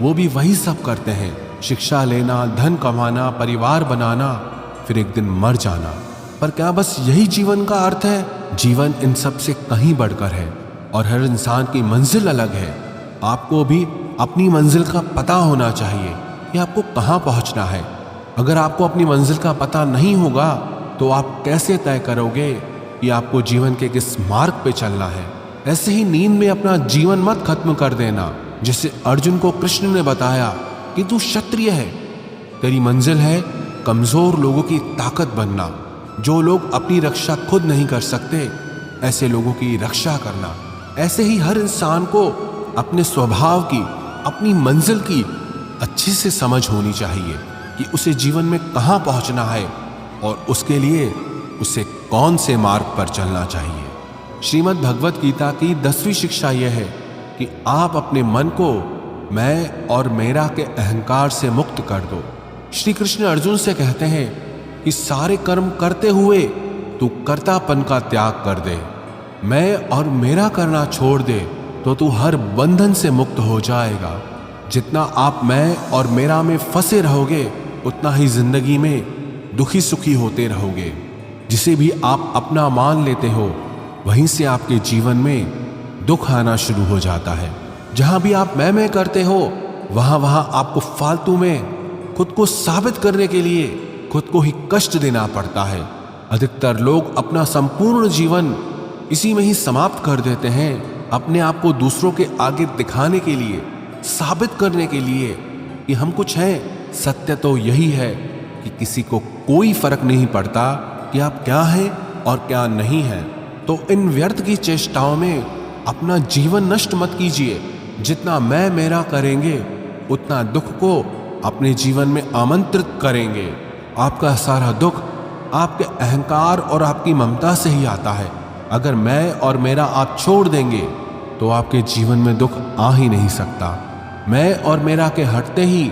वो भी वही सब करते हैं। शिक्षा लेना, धन कमाना, परिवार बनाना, फिर एक दिन मर जाना। पर क्या बस यही जीवन का अर्थ है? जीवन इन सब से कहीं बढ़कर है और हर इंसान की मंजिल अलग है। आपको भी अपनी मंजिल का पता होना चाहिए कि आपको कहाँ पहुँचना है। अगर आपको अपनी मंजिल का पता नहीं होगा तो आप कैसे तय करोगे कि आपको जीवन के किस मार्ग पे चलना है। ऐसे ही नींद में अपना जीवन मत खत्म कर देना। जिसे अर्जुन को कृष्ण ने बताया कि तू क्षत्रिय है, तेरी मंजिल है कमजोर लोगों की ताकत बनना। जो लोग अपनी रक्षा खुद नहीं कर सकते, ऐसे लोगों की रक्षा करना। ऐसे ही हर इंसान को अपने स्वभाव की, अपनी मंजिल की अच्छे से समझ होनी चाहिए कि उसे जीवन में कहाँ पहुँचना है और उसके लिए उसे कौन से मार्ग पर चलना चाहिए। श्रीमद् भगवद गीता की 10वीं शिक्षा यह है कि आप अपने मन को मैं और मेरा के अहंकार से मुक्त कर दो। श्री कृष्ण अर्जुन से कहते हैं कि सारे कर्म करते हुए तू कर्तापन का त्याग कर दे, मैं और मेरा करना छोड़ दे, तो तू हर बंधन से मुक्त हो जाएगा। जितना आप मैं और मेरा में फंसे रहोगे, उतना ही जिंदगी में दुखी सुखी होते रहोगे। जिसे भी आप अपना मान लेते हो, वहीं से आपके जीवन में दुख आना शुरू हो जाता है। जहां भी आप मैं करते हो, वहां आपको फालतू में खुद को साबित करने के लिए खुद को ही कष्ट देना पड़ता है। अधिकतर लोग अपना संपूर्ण जीवन इसी में ही समाप्त कर देते हैं, अपने आप को दूसरों के आगे दिखाने के लिए, साबित करने के लिए कि हम कुछ हैं। सत्य तो यही है कि किसी को कोई फर्क नहीं पड़ता कि आप क्या हैं और क्या नहीं हैं। तो इन व्यर्थ की चेष्टाओं में अपना जीवन नष्ट मत कीजिए। जितना मैं मेरा करेंगे, उतना दुख को अपने जीवन में आमंत्रित करेंगे। आपका सारा दुख आपके अहंकार और आपकी ममता से ही आता है। अगर मैं और मेरा आप छोड़ देंगे तो आपके जीवन में दुख आ ही नहीं सकता। मैं और मेरा के हटते ही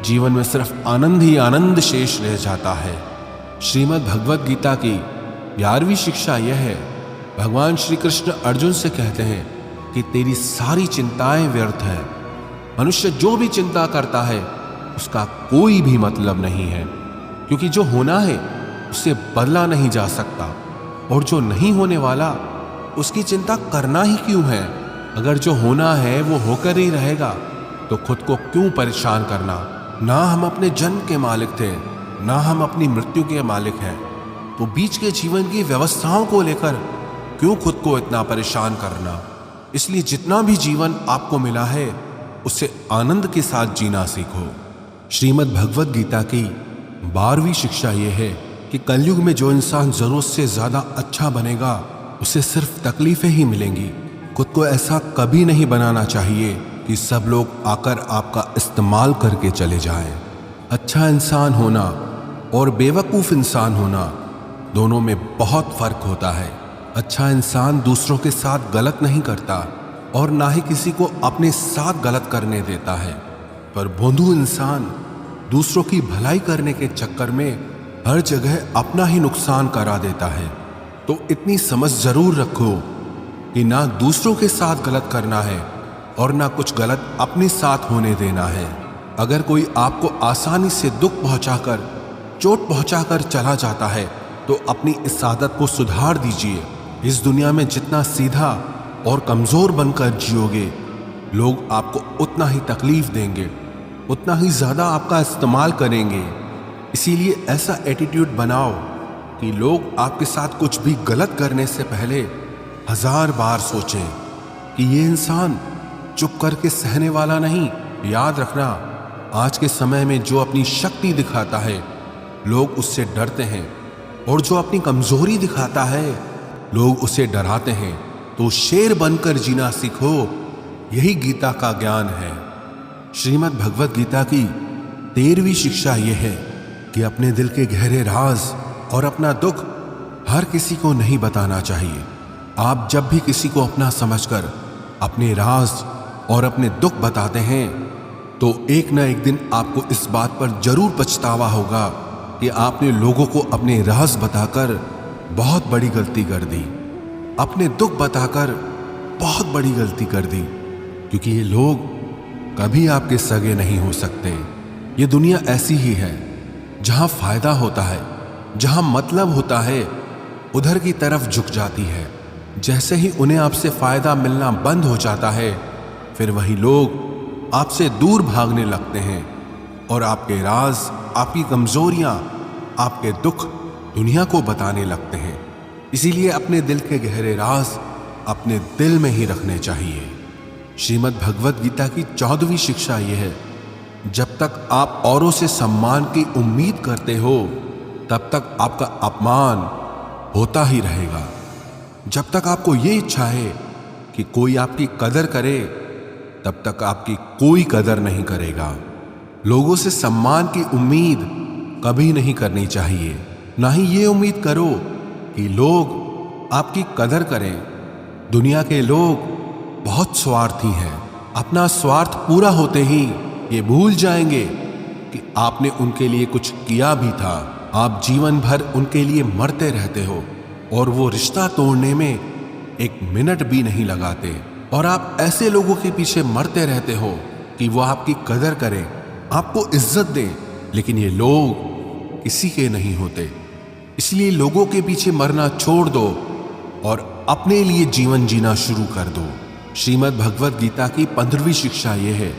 जीवन में सिर्फ आनंद ही आनंद शेष रह जाता है। श्रीमद् भगवद गीता की 11वीं शिक्षा यह है, भगवान श्री कृष्ण अर्जुन से कहते हैं कि तेरी सारी चिंताएं व्यर्थ हैं। मनुष्य जो भी चिंता करता है उसका कोई भी मतलब नहीं है, क्योंकि जो होना है उससे बदला नहीं जा सकता, और जो नहीं होने वाला उसकी चिंता करना ही क्यों है। अगर जो होना है वो होकर ही रहेगा तो खुद को क्यों परेशान करना। ना हम अपने जन्म के मालिक थे, ना हम अपनी मृत्यु के मालिक हैं, तो बीच के जीवन की व्यवस्थाओं को लेकर क्यों खुद को इतना परेशान करना। इसलिए जितना भी जीवन आपको मिला है उसे आनंद के साथ जीना सीखो। श्रीमद् भगवत गीता की 12वीं शिक्षा यह है कि कलयुग में जो इंसान जरूरत से ज्यादा अच्छा बनेगा उसे सिर्फ तकलीफें ही मिलेंगी। खुद को ऐसा कभी नहीं बनाना चाहिए कि सब लोग आकर आपका इस्तेमाल करके चले जाएं। अच्छा इंसान होना और बेवकूफ़ इंसान होना दोनों में बहुत फर्क होता है। अच्छा इंसान दूसरों के साथ गलत नहीं करता और ना ही किसी को अपने साथ गलत करने देता है, पर भोंदू इंसान दूसरों की भलाई करने के चक्कर में हर जगह अपना ही नुकसान करा देता है। तो इतनी समझ जरूर रखो कि ना दूसरों के साथ गलत करना है और ना कुछ गलत अपने साथ होने देना है। अगर कोई आपको आसानी से दुख पहुंचाकर, चोट पहुंचाकर चला जाता है तो अपनी इस आदत को सुधार दीजिए। इस दुनिया में जितना सीधा और कमजोर बनकर जियोगे, लोग आपको उतना ही तकलीफ देंगे, उतना ही ज्यादा आपका इस्तेमाल करेंगे। इसीलिए ऐसा एटीट्यूड बनाओ कि लोग आपके साथ कुछ भी गलत करने से पहले 1000 बार सोचें कि ये इंसान चुप करके सहने वाला नहीं। याद रखना, आज के समय में जो अपनी शक्ति दिखाता है लोग उससे डरते हैं, और जो अपनी कमजोरी दिखाता है लोग उसे डराते हैं। तो शेर बनकर जीना सीखो, यही गीता का ज्ञान है। श्रीमद् भगवत गीता की 13वीं शिक्षा यह है कि अपने दिल के गहरे राज और अपना दुख हर किसी को नहीं बताना चाहिए। आप जब भी किसी को अपना समझकर अपने राज और अपने दुख बताते हैं तो एक ना एक दिन आपको इस बात पर जरूर पछतावा होगा कि आपने लोगों को अपने राज बताकर बहुत बड़ी गलती कर दी, अपने दुख बताकर बहुत बड़ी गलती कर दी, क्योंकि ये लोग कभी आपके सगे नहीं हो सकते। ये दुनिया ऐसी ही है, जहां फायदा होता है, जहां मतलब होता है, उधर की तरफ झुक जाती है। जैसे ही उन्हें आपसे फायदा मिलना बंद हो जाता है, फिर वही लोग आपसे दूर भागने लगते हैं और आपके राज, आपकी कमजोरियां, आपके दुख दुनिया को बताने लगते हैं। इसीलिए अपने दिल के गहरे राज अपने दिल में ही रखने चाहिए। श्रीमद् भगवत गीता की 14वीं शिक्षा यह है, जब तक आप औरों से सम्मान की उम्मीद करते हो तब तक आपका अपमान होता ही रहेगा। जब तक आपको ये इच्छा है कि कोई आपकी कदर करे तब तक आपकी कोई कदर नहीं करेगा। लोगों से सम्मान की उम्मीद कभी नहीं करनी चाहिए। ना ही ये उम्मीद करो कि लोग आपकी कदर करें। दुनिया के लोग बहुत स्वार्थी हैं। अपना स्वार्थ पूरा होते ही ये भूल जाएंगे कि आपने उनके लिए कुछ किया भी था। आप जीवन भर उनके लिए मरते रहते हो और वो रिश्ता तोड़ने में एक मिनट भी नहीं लगाते, और आप ऐसे लोगों के पीछे मरते रहते हो कि वो आपकी कदर करें, आपको इज्जत दें, लेकिन ये लोग किसी के नहीं होते। इसलिए लोगों के पीछे मरना छोड़ दो और अपने लिए जीवन जीना शुरू कर दो। श्रीमद् भगवत गीता की 15वीं शिक्षा यह है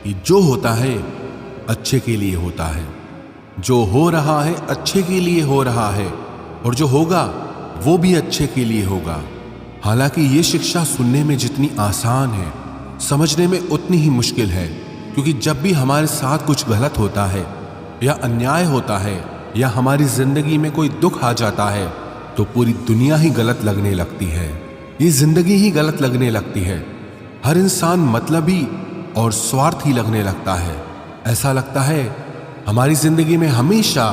कि जो होता है अच्छे के लिए होता है, जो हो रहा है अच्छे के लिए हो रहा है, और जो होगा वो भी अच्छे के लिए होगा। हालांकि ये शिक्षा सुनने में जितनी आसान है, समझने में उतनी ही मुश्किल है, क्योंकि जब भी हमारे साथ कुछ गलत होता है या अन्याय होता है या हमारी जिंदगी में कोई दुख आ जाता है तो पूरी दुनिया ही गलत लगने लगती है। ये जिंदगी ही गलत लगने लगती है। हर इंसान मतलबी और स्वार्थी लगने लगता है। ऐसा लगता है हमारी जिंदगी में हमेशा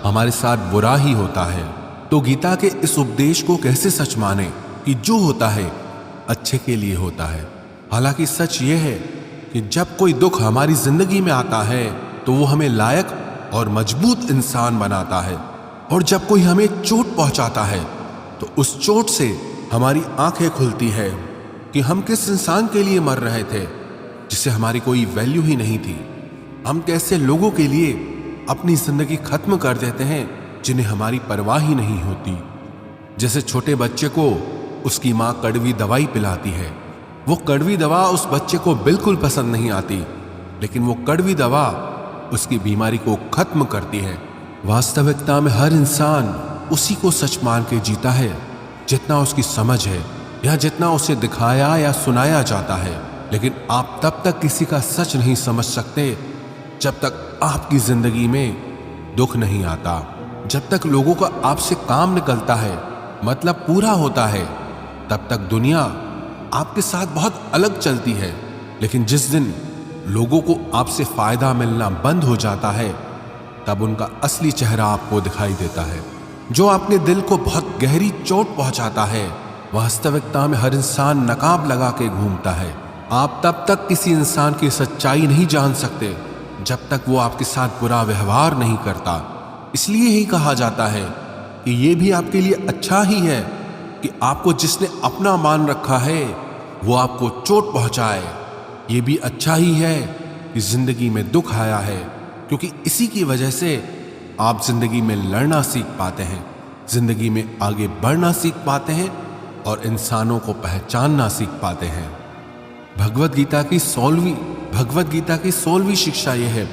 हमारे साथ बुरा ही होता है। तो गीता के इस उपदेश को कैसे सच माने कि जो होता है अच्छे के लिए होता है। हालांकि सच ये है कि जब कोई दुख हमारी जिंदगी में आता है तो वो हमें लायक और मजबूत इंसान बनाता है, और जब कोई हमें चोट पहुंचाता है तो उस चोट से हमारी आंखें खुलती है कि हम किस इंसान के लिए मर रहे थे जिससे हमारी कोई वैल्यू ही नहीं थी। हम कैसे लोगों के लिए अपनी जिंदगी खत्म कर देते हैं जिन्हें हमारी परवाह ही नहीं होती। जैसे छोटे बच्चे को उसकी माँ कड़वी दवाई पिलाती है, वो कड़वी दवा उस बच्चे को बिल्कुल पसंद नहीं आती, लेकिन वो कड़वी दवा उसकी बीमारी को खत्म करती है। वास्तविकता में हर इंसान उसी को सच मान के जीता है जितना उसकी समझ है या जितना उसे दिखाया या सुनाया जाता है। लेकिन आप तब तक किसी का सच नहीं समझ सकते जब तक आपकी जिंदगी में दुख नहीं आता, जब तक लोगों का आपसे काम निकलता है, मतलब पूरा होता है, तब तक दुनिया आपके साथ बहुत अलग चलती है। लेकिन जिस दिन लोगों को आपसे फायदा मिलना बंद हो जाता है, तब उनका असली चेहरा आपको दिखाई देता है, जो आपके दिल को बहुत गहरी चोट पहुंचाता है। वास्तविकता में हर इंसान नकाब लगा के घूमता है। आप तब तक किसी इंसान की सच्चाई नहीं जान सकते जब तक वो आपके साथ बुरा व्यवहार नहीं करता। इसलिए ही कहा जाता है कि ये भी आपके लिए अच्छा ही है कि आपको जिसने अपना मान रखा है वो आपको चोट पहुंचाए। ये भी अच्छा ही है कि जिंदगी में दुख आया है, क्योंकि इसी की वजह से आप जिंदगी में लड़ना सीख पाते हैं, जिंदगी में आगे बढ़ना सीख पाते हैं और इंसानों को पहचानना सीख पाते हैं। भगवत गीता की 16वीं शिक्षा यह है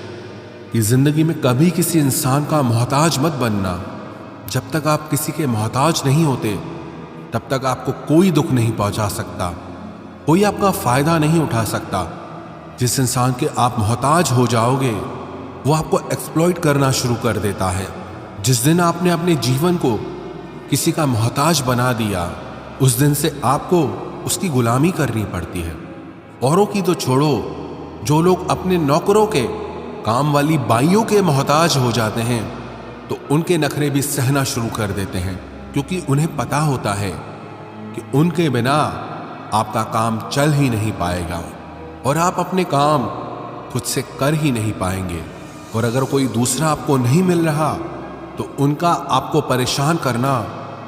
कि जिंदगी में कभी किसी इंसान का मोहताज मत बनना। जब तक आप किसी के मोहताज नहीं होते तब तक आपको कोई दुख नहीं पहुंचा सकता, कोई आपका फायदा नहीं उठा सकता। जिस इंसान के आप मोहताज हो जाओगे वो आपको एक्सप्लॉइट करना शुरू कर देता है। जिस दिन आपने अपने जीवन को किसी का मोहताज बना दिया, उस दिन से आपको उसकी गुलामी करनी पड़ती है। औरों की तो छोड़ो, जो लोग अपने नौकरों के, काम वाली बाइयों के मोहताज हो जाते हैं तो उनके नखरे भी सहना शुरू कर देते हैं, क्योंकि उन्हें पता होता है कि उनके बिना आपका काम चल ही नहीं पाएगा और आप अपने काम खुद से कर ही नहीं पाएंगे। और अगर कोई दूसरा आपको नहीं मिल रहा तो उनका आपको परेशान करना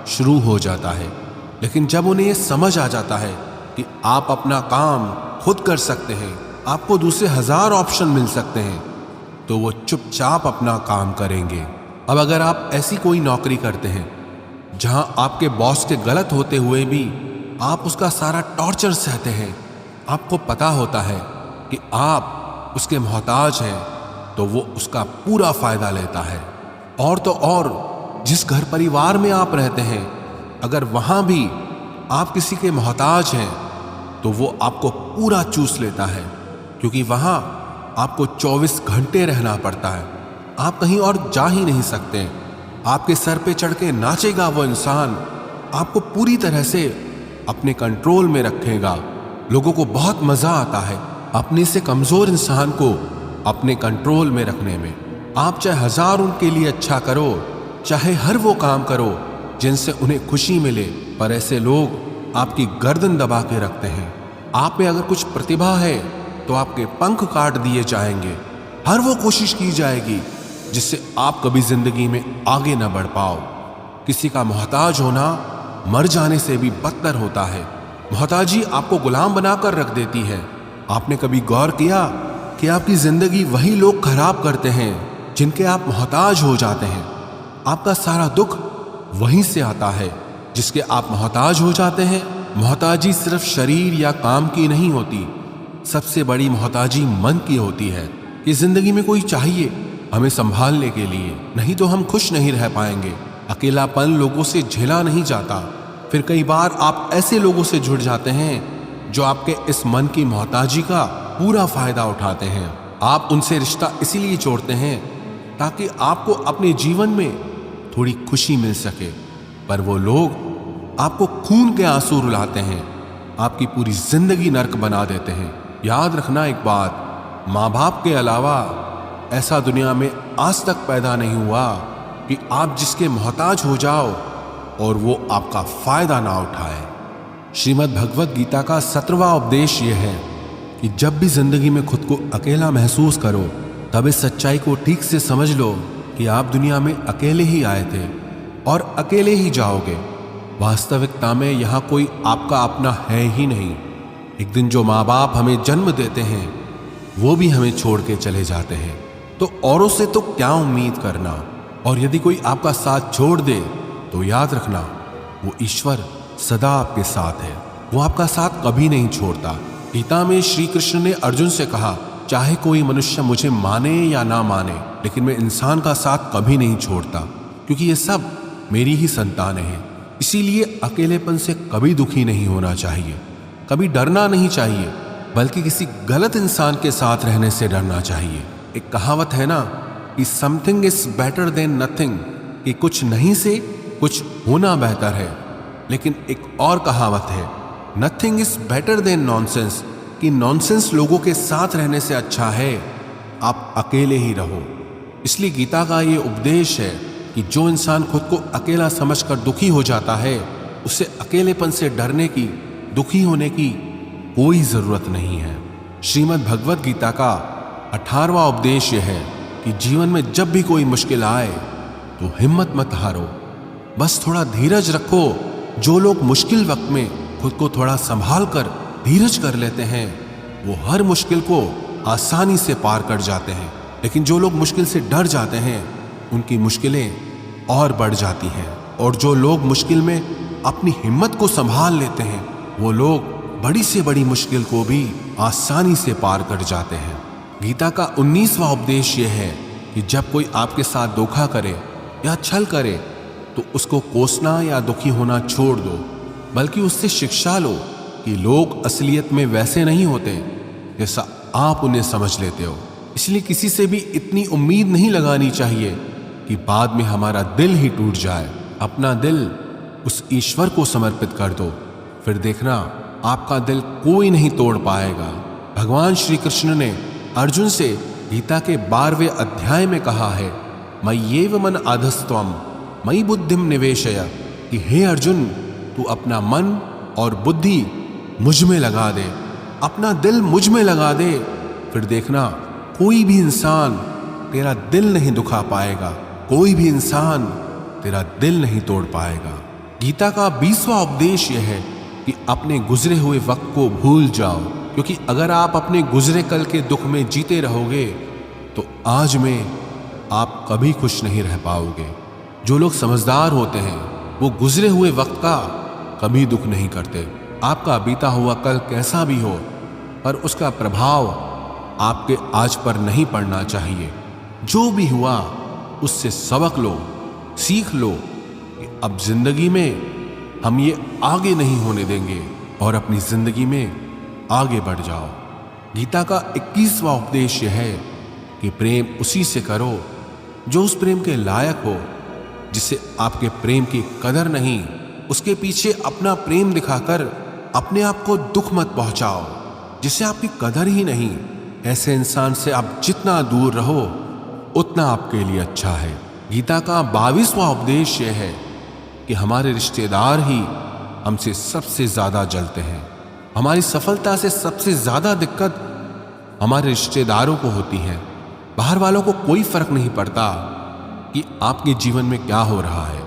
शुरू हो जाता है। लेकिन जब उन्हें यह समझ आ जाता है कि आप अपना काम खुद कर सकते हैं, आपको दूसरे 1000 ऑप्शन मिल सकते हैं, तो वो चुपचाप अपना काम करेंगे। अब अगर आप ऐसी कोई नौकरी करते हैं जहां आपके बॉस के गलत होते हुए भी आप उसका सारा टॉर्चर सहते हैं, आपको पता होता है कि आप उसके मोहताज हैं, तो वो उसका पूरा फायदा लेता है। और तो और जिस घर परिवार में आप रहते हैं, अगर वहां भी आप किसी के मोहताज हैं तो वो आपको पूरा चूस लेता है, क्योंकि वहां आपको 24 घंटे रहना पड़ता है, आप कहीं और जा ही नहीं सकते। आपके सर पे चढ़ के नाचेगा वो इंसान, आपको पूरी तरह से अपने कंट्रोल में रखेगा। लोगों को बहुत मजा आता है अपने से कमजोर इंसान को अपने कंट्रोल में रखने में। आप चाहे 1000 उनके लिए अच्छा करो, चाहे हर वो काम करो जिनसे उन्हें खुशी मिले, पर ऐसे लोग आपकी गर्दन दबा के रखते हैं। आप में अगर कुछ प्रतिभा है तो आपके पंख काट दिए जाएंगे। हर वो कोशिश की जाएगी जिससे आप कभी जिंदगी में आगे न बढ़ पाओ। किसी का मोहताज होना मर जाने से भी बदतर होता है। मोहताजी आपको गुलाम बनाकर रख देती है। आपने कभी गौर किया कि आपकी जिंदगी वही लोग खराब करते हैं जिनके आप मोहताज हो जाते हैं। आपका सारा दुख वहीं से आता है जिसके आप मोहताज हो जाते हैं। मोहताजी सिर्फ शरीर या काम की नहीं होती, सबसे बड़ी मोहताजी मन की होती है कि जिंदगी में कोई चाहिए हमें संभालने के लिए, नहीं तो हम खुश नहीं रह पाएंगे। अकेलापन लोगों से झेला नहीं जाता। फिर कई बार आप ऐसे लोगों से जुड़ जाते हैं जो आपके इस मन की मोहताजी का पूरा फायदा उठाते हैं। आप उनसे रिश्ता इसीलिए जोड़ते हैं ताकि आपको अपने जीवन में थोड़ी खुशी मिल सके, पर वो लोग आपको खून के आंसू रुलाते हैं, आपकी पूरी जिंदगी नर्क बना देते हैं। याद रखना एक बात, माँ बाप के अलावा ऐसा दुनिया में आज तक पैदा नहीं हुआ कि आप जिसके मोहताज हो जाओ और वो आपका फायदा ना उठाए। श्रीमद् भगवत गीता का 17वां उपदेश यह है कि जब भी जिंदगी में खुद को अकेला महसूस करो, तब इस सच्चाई को ठीक से समझ लो कि आप दुनिया में अकेले ही आए थे और अकेले ही जाओगे। वास्तविकता में यहाँ कोई आपका अपना है ही नहीं। एक दिन जो माँ बाप हमें जन्म देते हैं वो भी हमें छोड़ के चले जाते हैं, तो औरों से तो क्या उम्मीद करना। और यदि कोई आपका साथ छोड़ दे तो याद रखना वो ईश्वर सदा आपके साथ है, वो आपका साथ कभी नहीं छोड़ता। गीता में श्री कृष्ण ने अर्जुन से कहा, चाहे कोई मनुष्य मुझे माने या ना माने, लेकिन मैं इंसान का साथ कभी नहीं छोड़ता, क्योंकि ये सब मेरी ही संतानें हैं। इसीलिए अकेलेपन से कभी दुखी नहीं होना चाहिए, कभी डरना नहीं चाहिए, बल्कि किसी गलत इंसान के साथ रहने से डरना चाहिए। एक कहावत है ना कि something is better than nothing, कि कुछ नहीं से कुछ होना बेहतर है। लेकिन एक और कहावत है, nothing is better than nonsense, कि नॉनसेंस लोगों के साथ रहने से अच्छा है आप अकेले ही रहो। इसलिए गीता का ये उपदेश है कि जो इंसान खुद को अकेला समझकर दुखी हो जाता है, उसे अकेलेपन से डरने की, दुखी होने की कोई जरूरत नहीं है। श्रीमद् भगवत गीता का 18वां उपदेश यह है कि जीवन में जब भी कोई मुश्किल आए तो हिम्मत मत हारो, बस थोड़ा धीरज रखो। जो लोग मुश्किल वक्त में खुद को थोड़ा संभाल कर धीरज कर लेते हैं, वो हर मुश्किल को आसानी से पार कर जाते हैं। लेकिन जो लोग मुश्किल से डर जाते हैं, उनकी मुश्किलें और बढ़ जाती हैं। और जो लोग मुश्किल में अपनी हिम्मत को संभाल लेते हैं, वो लोग बड़ी से बड़ी मुश्किल को भी आसानी से पार कर जाते हैं। गीता का 19वां उपदेश यह है कि जब कोई आपके साथ धोखा करे या छल करे तो उसको कोसना या दुखी होना छोड़ दो, बल्कि उससे शिक्षा लो कि लोग असलियत में वैसे नहीं होते जैसा आप उन्हें समझ लेते हो। इसलिए किसी से भी इतनी उम्मीद नहीं लगानी चाहिए कि बाद में हमारा दिल ही टूट जाए। अपना दिल उस ईश्वर को समर्पित कर दो, फिर देखना आपका दिल कोई नहीं तोड़ पाएगा। भगवान श्री कृष्ण ने अर्जुन से गीता के 12वें अध्याय में कहा है, मय्येव मन आधस्त्वम मयि बुद्धिम निवेशय, कि हे अर्जुन, तू अपना मन और बुद्धि मुझ में लगा दे, अपना दिल मुझ में लगा दे, फिर देखना कोई भी इंसान तेरा दिल नहीं दुखा पाएगा, कोई भी इंसान तेरा दिल नहीं तोड़ पाएगा। गीता का 20वां उपदेश यह है कि अपने गुजरे हुए वक्त को भूल जाओ, क्योंकि अगर आप अपने गुजरे कल के दुख में जीते रहोगे तो आज में आप कभी खुश नहीं रह पाओगे। जो लोग समझदार होते हैं वो गुजरे हुए वक्त का कभी दुख नहीं करते। आपका बीता हुआ कल कैसा भी हो, पर उसका प्रभाव आपके आज पर नहीं पड़ना चाहिए। जो भी हुआ उससे सबक लो, सीख लो कि अब जिंदगी में हम ये आगे नहीं होने देंगे और अपनी जिंदगी में आगे बढ़ जाओ। गीता का 21वां उपदेश यह है कि प्रेम उसी से करो जो उस प्रेम के लायक हो, जिसे आपके प्रेम की कदर नहीं, उसके पीछे अपना प्रेम दिखाकर अपने आप को दुख मत पहुंचाओ, जिसे आपकी कदर ही नहीं। ऐसे इंसान से आप जितना दूर रहो उतना आपके लिए अच्छा है। गीता का 22वां उपदेश यह है कि हमारे रिश्तेदार ही हमसे सबसे ज्यादा जलते हैं। हमारी सफलता से सबसे ज्यादा दिक्कत हमारे रिश्तेदारों को होती है। बाहर वालों को कोई फर्क नहीं पड़ता कि आपके जीवन में क्या हो रहा है,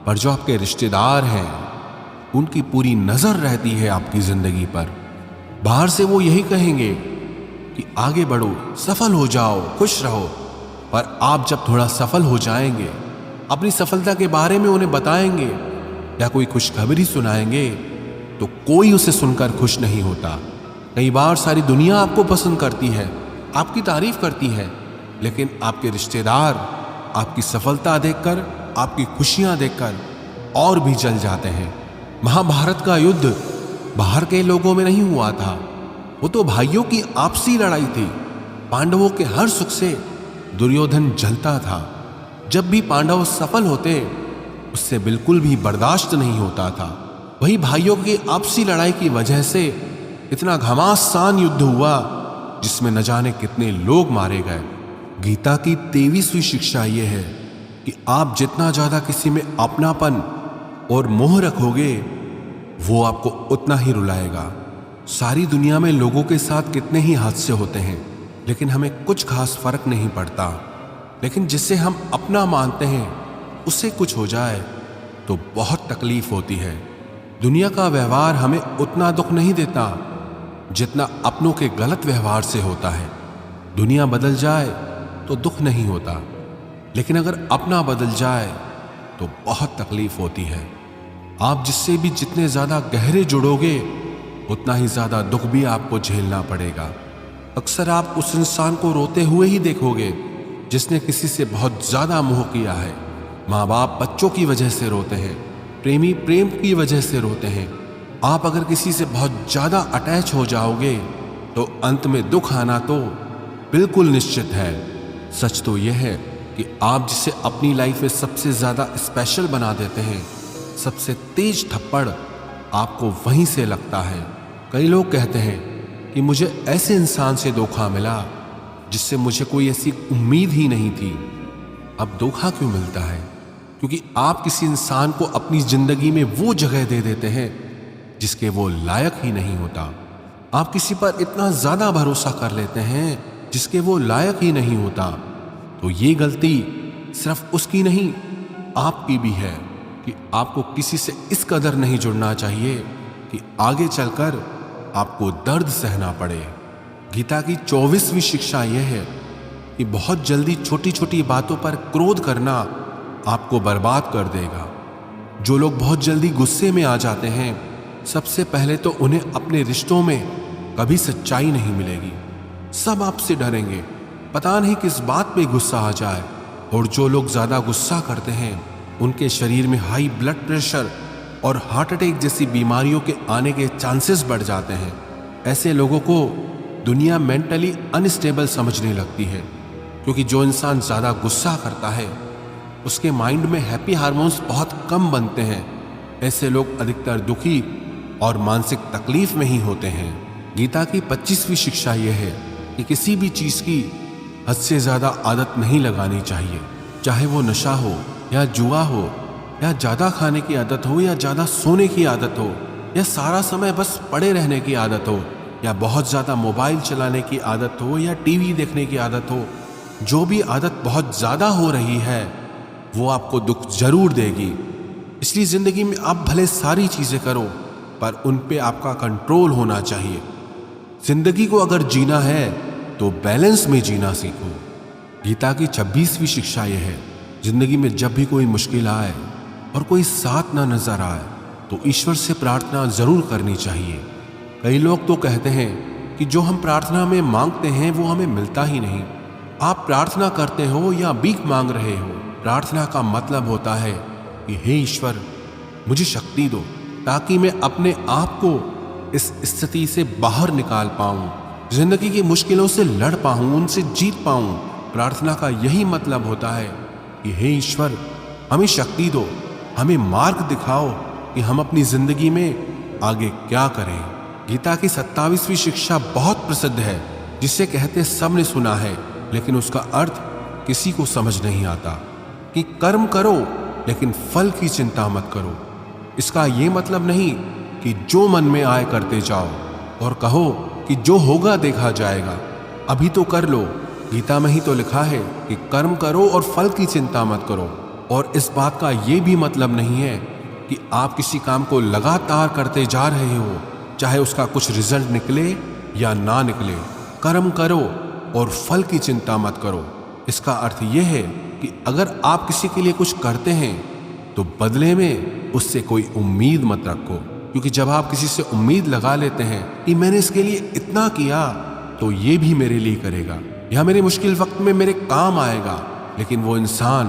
पर जो आपके रिश्तेदार हैं उनकी पूरी नजर रहती है आपकी जिंदगी पर। बाहर से वो यही कहेंगे कि आगे बढ़ो, सफल हो जाओ, खुश रहो, पर आप जब थोड़ा सफल हो जाएंगे, अपनी सफलता के बारे में उन्हें बताएंगे या कोई खुशखबरी सुनाएंगे, तो कोई उसे सुनकर खुश नहीं होता। कई बार सारी दुनिया आपको पसंद करती है, आपकी तारीफ करती है, लेकिन आपके रिश्तेदार आपकी सफलता देखकर, आपकी खुशियां देखकर और भी जल जाते हैं। महाभारत का युद्ध बाहर के लोगों में नहीं हुआ था, वो तो भाइयों की आपसी लड़ाई थी। पांडवों के हर सुख से दुर्योधन जलता था। जब भी पांडव सफल होते उससे बिल्कुल भी बर्दाश्त नहीं होता था। वही भाइयों की आपसी लड़ाई की वजह से इतना घमासान युद्ध हुआ जिसमें न जाने कितने लोग मारे गए। गीता की 23वीं शिक्षा यह है कि आप जितना ज्यादा किसी में अपनापन और मोह रखोगे, वो आपको उतना ही रुलाएगा। सारी दुनिया में लोगों के साथ कितने ही हादसे होते हैं, लेकिन हमें कुछ खास फर्क नहीं पड़ता। लेकिन जिसे हम अपना मानते हैं उससे कुछ हो जाए तो बहुत तकलीफ होती है। दुनिया का व्यवहार हमें उतना दुख नहीं देता जितना अपनों के गलत व्यवहार से होता है। दुनिया बदल जाए तो दुख नहीं होता, लेकिन अगर अपना बदल जाए तो बहुत तकलीफ होती है। आप जिससे भी जितने ज्यादा गहरे जुड़ोगे उतना ही ज्यादा दुख भी आपको झेलना पड़ेगा। अक्सर आप उस इंसान को रोते हुए ही देखोगे जिसने किसी से बहुत ज्यादा मोह किया है। माँ बाप बच्चों की वजह से रोते हैं, प्रेमी प्रेम की वजह से रोते हैं। आप अगर किसी से बहुत ज्यादा अटैच हो जाओगे तो अंत में दुख आना तो बिल्कुल निश्चित है। सच तो यह है कि आप जिसे अपनी लाइफ में सबसे ज्यादा स्पेशल बना देते हैं, सबसे तेज थप्पड़ आपको वहीं से लगता है। कई लोग कहते हैं कि मुझे ऐसे इंसान से धोखा मिला जिससे मुझे कोई ऐसी उम्मीद ही नहीं थी। अब धोखा क्यों मिलता है? क्योंकि आप किसी इंसान को अपनी जिंदगी में वो जगह दे देते हैं जिसके वो लायक ही नहीं होता। आप किसी पर इतना ज्यादा भरोसा कर लेते हैं जिसके वो लायक ही नहीं होता। तो ये गलती सिर्फ उसकी नहीं, आपकी भी है कि आपको किसी से इस कदर नहीं जुड़ना चाहिए कि आगे चलकर आपको दर्द सहना पड़े। गीता की 24वीं शिक्षा यह है कि बहुत जल्दी छोटी छोटी बातों पर क्रोध करना आपको बर्बाद कर देगा। जो लोग बहुत जल्दी गुस्से में आ जाते हैं, सबसे पहले तो उन्हें अपने रिश्तों में कभी सच्चाई नहीं मिलेगी। सब आपसे डरेंगे, पता नहीं किस बात पे गुस्सा आ जाए। और जो लोग ज्यादा गुस्सा करते हैं, उनके शरीर में हाई ब्लड प्रेशर और हार्ट अटैक जैसी बीमारियों के आने के चांसेस बढ़ जाते हैं। ऐसे लोगों को दुनिया मेंटली अनस्टेबल समझने लगती है, क्योंकि जो इंसान ज्यादा गुस्सा करता है उसके माइंड में हैप्पी हार्मोन्स बहुत कम बनते हैं। ऐसे लोग अधिकतर दुखी और मानसिक तकलीफ में ही होते हैं। गीता की 25वीं शिक्षा यह है कि किसी भी चीज की हद से ज्यादा आदत नहीं लगानी चाहिए, चाहे वो नशा हो या जुआ हो या ज्यादा खाने की आदत हो या ज्यादा सोने की आदत हो या सारा समय बस पड़े रहने की आदत हो या बहुत ज्यादा मोबाइल चलाने की आदत हो या टीवी देखने की आदत हो। जो भी आदत बहुत ज्यादा हो रही है वो आपको दुख जरूर देगी। इसलिए जिंदगी में आप भले सारी चीजें करो, पर उन पे आपका कंट्रोल होना चाहिए। जिंदगी को अगर जीना है तो बैलेंस में जीना सीखो। गीता की 26वीं शिक्षा यह है, जिंदगी में जब भी कोई मुश्किल आए और कोई साथ ना नजर आए तो ईश्वर से प्रार्थना जरूर करनी चाहिए। कई लोग तो कहते हैं कि जो हम प्रार्थना में मांगते हैं वो हमें मिलता ही नहीं। आप प्रार्थना करते हो या भीख मांग रहे हो, प्रार्थना का मतलब होता है कि हे ईश्वर, मुझे शक्ति दो ताकि मैं अपने आप को इस स्थिति से बाहर निकाल पाऊं, जिंदगी की मुश्किलों से लड़ पाऊं, उनसे जीत पाऊं। प्रार्थना का यही मतलब होता है कि हे ईश्वर, हमें शक्ति दो, हमें मार्ग दिखाओ कि हम अपनी जिंदगी में आगे क्या करें। गीता की 27वीं शिक्षा बहुत प्रसिद्ध है, जिसे कहते सब ने सुना है, लेकिन उसका अर्थ किसी को समझ नहीं आता कि कर्म करो लेकिन फल की चिंता मत करो। इसका ये मतलब नहीं कि जो मन में आए करते जाओ और कहो कि जो होगा देखा जाएगा, अभी तो कर लो। गीता में ही तो लिखा है कि कर्म करो और फल की चिंता मत करो। और इस बात का ये भी मतलब नहीं है कि आप किसी काम को लगातार करते जा रहे हो, चाहे उसका कुछ रिजल्ट निकले या ना निकले। कर्म करो और फल की चिंता मत करो। इसका अर्थ यह है कि अगर आप किसी के लिए कुछ करते हैं तो बदले में उससे कोई उम्मीद मत रखो, क्योंकि जब आप किसी से उम्मीद लगा लेते हैं कि मैंने इसके लिए इतना किया तो ये भी मेरे लिए करेगा या मेरे मुश्किल वक्त में मेरे काम आएगा, लेकिन वो इंसान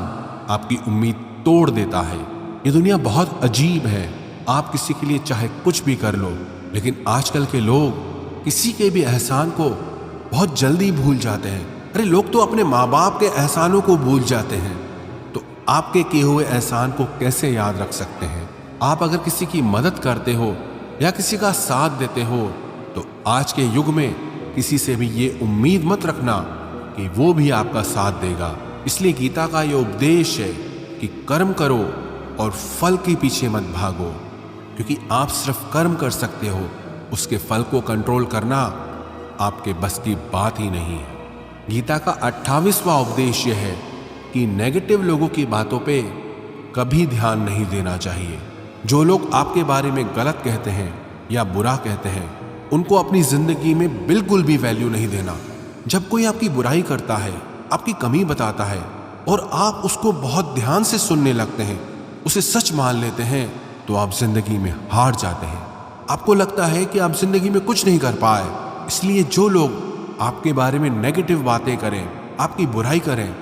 आपकी उम्मीद तोड़ देता है। ये दुनिया बहुत अजीब है। आप किसी के लिए चाहे कुछ भी कर लो, लेकिन आजकल के लोग किसी के भी एहसान को बहुत जल्दी भूल जाते हैं। अरे लोग तो अपने माँ बाप के एहसानों को भूल जाते हैं, तो आपके किए हुए एहसान को कैसे याद रख सकते हैं? आप अगर किसी की मदद करते हो या किसी का साथ देते हो तो आज के युग में किसी से भी ये उम्मीद मत रखना कि वो भी आपका साथ देगा। इसलिए गीता का ये उपदेश है कि कर्म करो और फल के पीछे मत भागो, क्योंकि आप सिर्फ कर्म कर सकते हो, उसके फल को कंट्रोल करना आपके बस की बात ही नहीं है। गीता का 28वां उपदेश यह है कि नेगेटिव लोगों की बातों पे कभी ध्यान नहीं देना चाहिए। जो लोग आपके बारे में गलत कहते हैं या बुरा कहते हैं, उनको अपनी जिंदगी में बिल्कुल भी वैल्यू नहीं देना। जब कोई आपकी बुराई करता है, आपकी कमी बताता है और आप उसको बहुत ध्यान से सुनने लगते हैं, उसे सच मान लेते हैं, तो आप जिंदगी में हार जाते हैं। आपको लगता है कि आप जिंदगी में कुछ नहीं कर पाए। इसलिए जो लोग आपके बारे में नेगेटिव बातें करें, आपकी बुराई करें,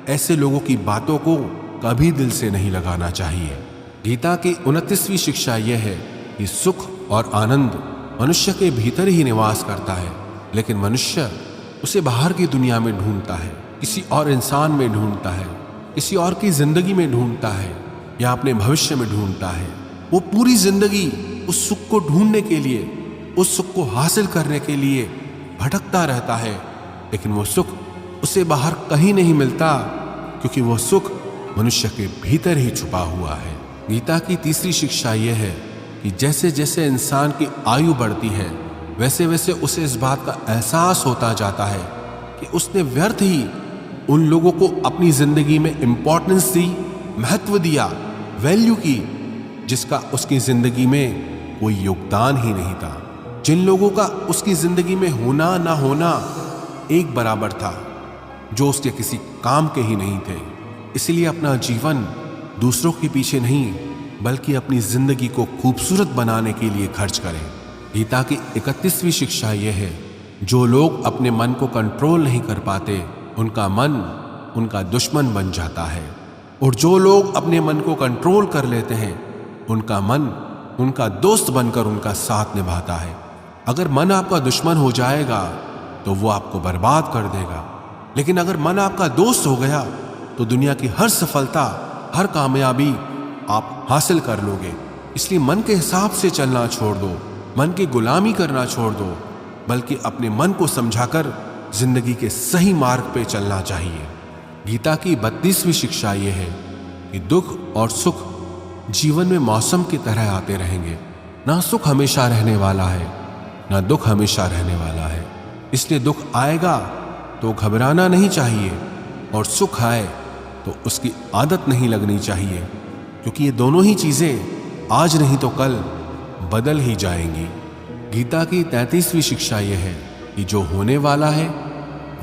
ऐसे लोगों की बातों को कभी दिल से नहीं लगाना चाहिए। गीता की 29वीं शिक्षा यह है कि सुख और आनंद मनुष्य के भीतर ही निवास करता है, लेकिन मनुष्य उसे बाहर की दुनिया में ढूंढता है, किसी और इंसान में ढूंढता है, किसी और की जिंदगी में ढूंढता है या अपने भविष्य में ढूंढता है। वो पूरी जिंदगी उस सुख को ढूंढने के लिए, उस सुख को हासिल करने के लिए भटकता रहता है, लेकिन वो सुख उसे बाहर कहीं नहीं मिलता, क्योंकि वो सुख मनुष्य के भीतर ही छुपा हुआ है। गीता की 3री शिक्षा यह है कि जैसे जैसे इंसान की आयु बढ़ती है, वैसे वैसे उसे इस बात का एहसास होता जाता है कि उसने व्यर्थ ही उन लोगों को अपनी जिंदगी में इंपॉर्टेंस दी, महत्व दिया, वैल्यू की, जिसका उसकी जिंदगी में कोई योगदान ही नहीं था, जिन लोगों का उसकी जिंदगी में होना ना होना एक बराबर था, जो उसके किसी काम के ही नहीं थे। इसलिए अपना जीवन दूसरों के पीछे नहीं, बल्कि अपनी जिंदगी को खूबसूरत बनाने के लिए खर्च करें। गीता की 31वीं शिक्षा यह है, जो लोग अपने मन को कंट्रोल नहीं कर पाते, उनका मन उनका दुश्मन बन जाता है, और जो लोग अपने मन को कंट्रोल कर लेते हैं, उनका मन उनका दोस्त बनकर उनका साथ निभाता है। अगर मन आपका दुश्मन हो जाएगा तो वो आपको बर्बाद कर देगा, लेकिन अगर मन आपका दोस्त हो गया तो दुनिया की हर सफलता, हर कामयाबी आप हासिल कर लोगे। इसलिए मन के हिसाब से चलना छोड़ दो, मन की गुलामी करना छोड़ दो, बल्कि अपने मन को समझाकर जिंदगी के सही मार्ग पे चलना चाहिए। गीता की 32वीं शिक्षा यह है कि दुख और सुख जीवन में मौसम की तरह आते रहेंगे। ना सुख हमेशा रहने वाला है, ना दुख हमेशा रहने वाला है। इसलिए दुख आएगा तो घबराना नहीं चाहिए, और सुख आए तो उसकी आदत नहीं लगनी चाहिए, क्योंकि ये दोनों ही चीजें आज नहीं तो कल बदल ही जाएंगी। गीता की 33वीं शिक्षा यह है कि जो होने वाला है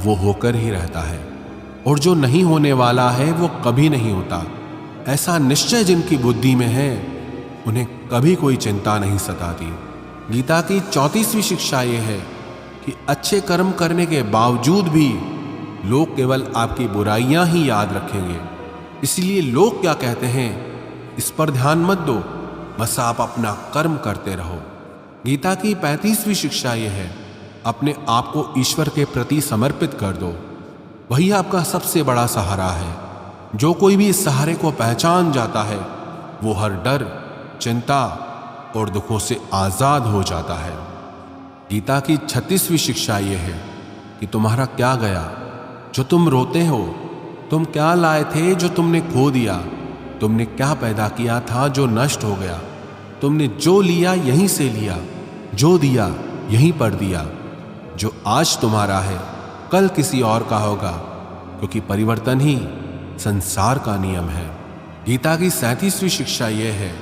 वो होकर ही रहता है, और जो नहीं होने वाला है वो कभी नहीं होता। ऐसा निश्चय जिनकी बुद्धि में है, उन्हें कभी कोई चिंता नहीं सताती। गीता की 34वीं शिक्षा यह है कि अच्छे कर्म करने के बावजूद भी लोग केवल आपकी बुराइयां ही याद रखेंगे। इसलिए लोग क्या कहते हैं इस पर ध्यान मत दो, बस आप अपना कर्म करते रहो। गीता की 35वीं शिक्षा यह है, अपने आप को ईश्वर के प्रति समर्पित कर दो, वही आपका सबसे बड़ा सहारा है। जो कोई भी इस सहारे को पहचान जाता है, वो हर डर, चिंता और दुखों से आजाद हो जाता है। गीता की 36वीं शिक्षा यह है कि तुम्हारा क्या गया जो तुम रोते हो, तुम क्या लाए थे जो तुमने खो दिया, तुमने क्या पैदा किया था जो नष्ट हो गया, तुमने जो लिया यहीं से लिया, जो दिया यहीं पर दिया। जो आज तुम्हारा है कल किसी और का होगा, क्योंकि परिवर्तन ही संसार का नियम है। गीता की 37वीं शिक्षा यह है,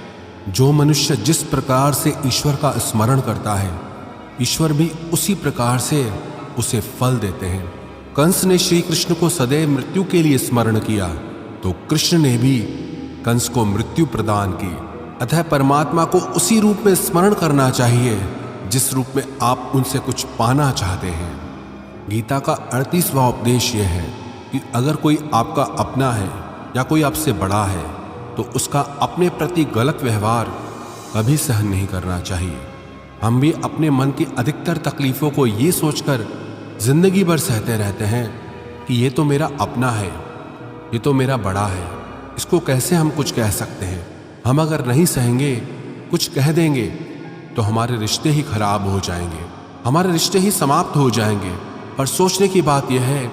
जो मनुष्य जिस प्रकार से ईश्वर का स्मरण करता है, ईश्वर भी उसी प्रकार से उसे फल देते हैं। कंस ने श्री कृष्ण को सदैव मृत्यु के लिए स्मरण किया, तो कृष्ण ने भी कंस को मृत्यु प्रदान की। अतः परमात्मा को उसी रूप में स्मरण करना चाहिए जिस रूप में आप उनसे कुछ पाना चाहते हैं। गीता का 38वां उपदेश यह है कि अगर कोई आपका अपना है या कोई आपसे बड़ा है, तो उसका अपने प्रति गलत व्यवहार कभी सहन नहीं करना चाहिए। हम भी अपने मन की अधिकतर तकलीफों को ये सोचकर जिंदगी भर सहते रहते हैं कि ये तो मेरा अपना है, ये तो मेरा बड़ा है, इसको कैसे हम कुछ कह सकते हैं। हम अगर नहीं सहेंगे, कुछ कह देंगे, तो हमारे रिश्ते ही खराब हो जाएंगे, हमारे रिश्ते ही समाप्त हो जाएंगे। पर सोचने की बात यह है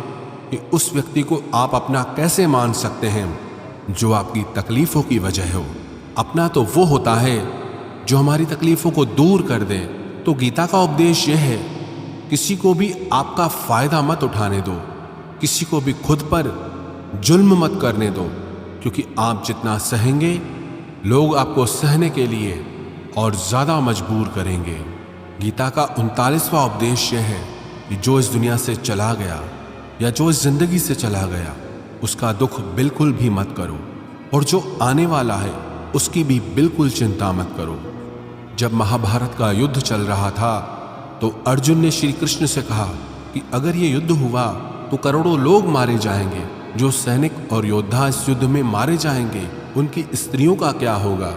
कि उस व्यक्ति को आप अपना कैसे मान सकते हैं जो आपकी तकलीफों की वजह हो। अपना तो वो होता है जो हमारी तकलीफों को दूर कर दे। तो गीता का उपदेश यह है, किसी को भी आपका फायदा मत उठाने दो, किसी को भी खुद पर जुल्म मत करने दो, क्योंकि आप जितना सहेंगे, लोग आपको सहने के लिए और ज्यादा मजबूर करेंगे। गीता का 39वां उपदेश यह है कि जो इस दुनिया से चला गया या जो इस जिंदगी से चला गया, उसका दुख बिल्कुल भी मत करो, और जो आने वाला है उसकी भी बिल्कुल चिंता मत करो। जब महाभारत का युद्ध चल रहा था, तो अर्जुन ने श्री कृष्ण से कहा कि अगर ये युद्ध हुआ तो करोड़ों लोग मारे जाएंगे, जो सैनिक और योद्धा इस युद्ध में मारे जाएंगे उनकी स्त्रियों का क्या होगा,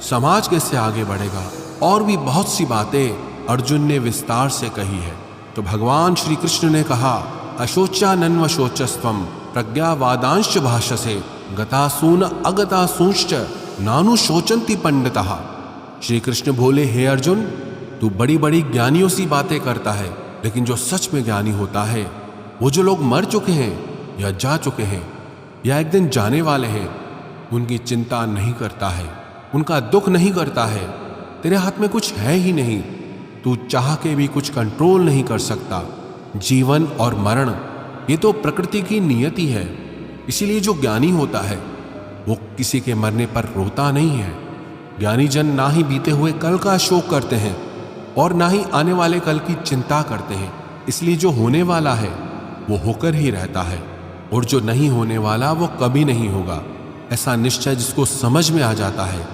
समाज कैसे आगे बढ़ेगा, और भी बहुत सी बातें अर्जुन ने विस्तार से कही है। तो भगवान श्री कृष्ण ने कहा, अशोच्यानन्व शोचस्त्वम प्रज्ञावादांश भाषसे गतासून अगतासूंश्च नानु शोचंति पंडितः। श्री कृष्ण बोले, हे अर्जुन, तू बड़ी बड़ी ज्ञानियों सी बातें करता है, लेकिन जो सच में ज्ञानी होता है वो जो लोग मर चुके हैं या जा चुके हैं या एक दिन जाने वाले हैं, उनकी चिंता नहीं करता है, उनका दुख नहीं करता है। तेरे हाथ में कुछ है ही नहीं, तू चाह के भी कुछ कंट्रोल नहीं कर सकता। जीवन और मरण ये तो प्रकृति की नियति है। इसीलिए जो ज्ञानी होता है वो किसी के मरने पर रोता नहीं है। ज्ञानी जन ना ही बीते हुए कल का शोक करते हैं और ना ही आने वाले कल की चिंता करते हैं। इसलिए जो होने वाला है वो होकर ही रहता है, और जो नहीं होने वाला वो कभी नहीं होगा। ऐसा निश्चय जिसको समझ में आ जाता है,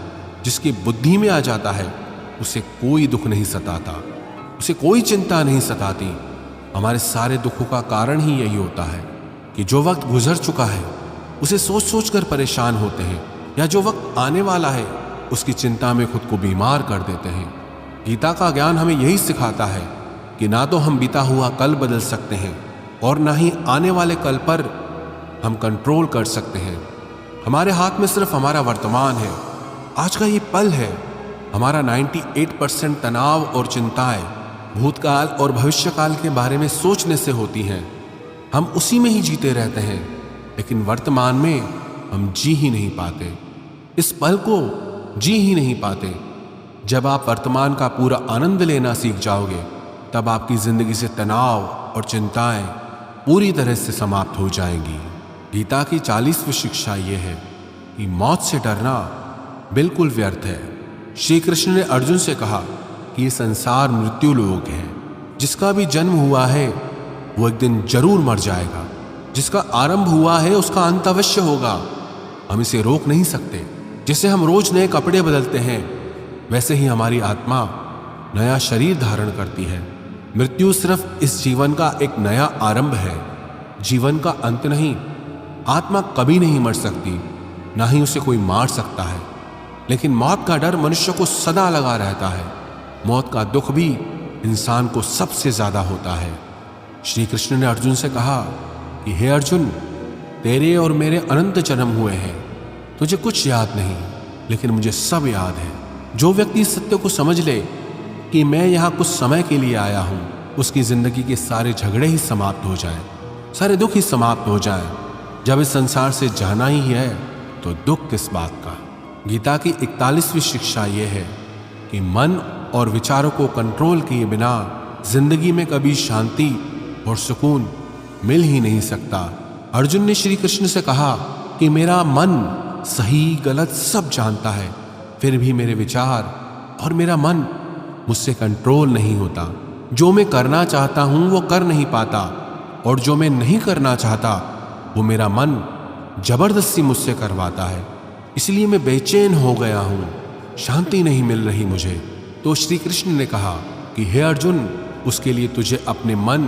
जिसकी बुद्धि में आ जाता है, उसे कोई दुख नहीं सताता, उसे कोई चिंता नहीं सताती। हमारे सारे दुखों का कारण ही यही होता है कि जो वक्त गुजर चुका है उसे सोच सोच कर परेशान होते हैं, या जो वक्त आने वाला है उसकी चिंता में खुद को बीमार कर देते हैं। गीता का ज्ञान हमें यही सिखाता है कि ना तो हम बीता हुआ कल बदल सकते हैं और ना ही आने वाले कल पर हम कंट्रोल कर सकते हैं। हमारे हाथ में सिर्फ हमारा वर्तमान है, आज का ये पल है। हमारा 98% तनाव और चिंताएं भूतकाल और भविष्यकाल के बारे में सोचने से होती हैं। हम उसी में ही जीते रहते हैं, लेकिन वर्तमान में हम जी ही नहीं पाते, इस पल को जी ही नहीं पाते। जब आप वर्तमान का पूरा आनंद लेना सीख जाओगे, तब आपकी जिंदगी से तनाव और चिंताएं पूरी तरह से समाप्त हो जाएंगी। गीता की 40वीं शिक्षा यह है कि मौत से डरना बिल्कुल व्यर्थ है। श्री कृष्ण ने अर्जुन से कहा कि ये संसार मृत्यु लोक है। जिसका भी जन्म हुआ है वो एक दिन जरूर मर जाएगा। जिसका आरंभ हुआ है उसका अंत अवश्य होगा। हम इसे रोक नहीं सकते। जैसे हम रोज नए कपड़े बदलते हैं, वैसे ही हमारी आत्मा नया शरीर धारण करती है। मृत्यु सिर्फ इस जीवन का एक नया आरंभ है, जीवन का अंत नहीं। आत्मा कभी नहीं मर सकती, ना ही उसे कोई मार सकता है। लेकिन मौत का डर मनुष्य को सदा लगा रहता है। मौत का दुख भी इंसान को सबसे ज्यादा होता है। श्री कृष्ण ने अर्जुन से कहा कि हे अर्जुन, तेरे और मेरे अनंत जन्म हुए हैं, तुझे कुछ याद नहीं, लेकिन मुझे सब याद है। जो व्यक्ति इस सत्य को समझ ले कि मैं यहाँ कुछ समय के लिए आया हूँ, उसकी जिंदगी के सारे झगड़े ही समाप्त हो जाएं, सारे दुख ही समाप्त हो जाएं। जब इस संसार से जाना ही है तो दुख किस बात का। गीता की 41वीं शिक्षा यह है कि मन और विचारों को कंट्रोल किए बिना जिंदगी में कभी शांति और सुकून मिल ही नहीं सकता। अर्जुन ने श्री कृष्ण से कहा कि मेरा मन सही गलत सब जानता है, फिर भी मेरे विचार और मेरा मन मुझसे कंट्रोल नहीं होता। जो मैं करना चाहता हूं वो कर नहीं पाता, और जो मैं नहीं करना चाहता वो मेरा मन जबरदस्ती मुझसे करवाता है। इसलिए मैं बेचैन हो गया हूं, शांति नहीं मिल रही मुझे। तो श्री कृष्ण ने कहा कि हे अर्जुन, उसके लिए तुझे अपने मन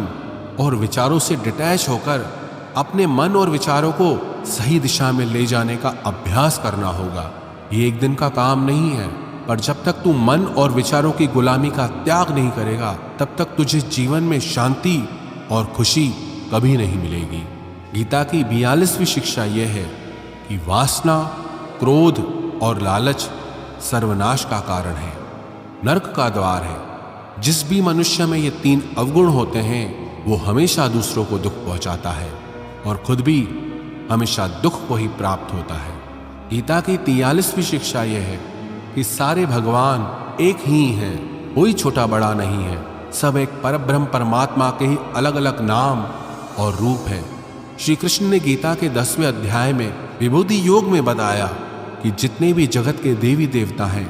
और विचारों से डिटैच होकर अपने मन और विचारों को सही दिशा में ले जाने का अभ्यास करना होगा। ये एक दिन का काम नहीं है, पर जब तक तू मन और विचारों की गुलामी का त्याग नहीं करेगा, तब तक तुझे जीवन में शांति और खुशी कभी नहीं मिलेगी। गीता की 42वीं शिक्षा यह है कि वासना, क्रोध और लालच सर्वनाश का कारण है, नरक का द्वार है। जिस भी मनुष्य में ये 3 अवगुण होते हैं वो हमेशा दूसरों को दुख पहुंचाता है और खुद भी हमेशा दुख को ही प्राप्त होता है। गीता की 43वीं शिक्षा यह है कि सारे भगवान एक ही हैं, कोई छोटा बड़ा नहीं है। सब एक परब्रह्म परमात्मा के ही अलग अलग नाम और रूप है। श्री कृष्ण ने गीता के 10वें अध्याय में विभूति योग में बताया कि जितने भी जगत के देवी देवता हैं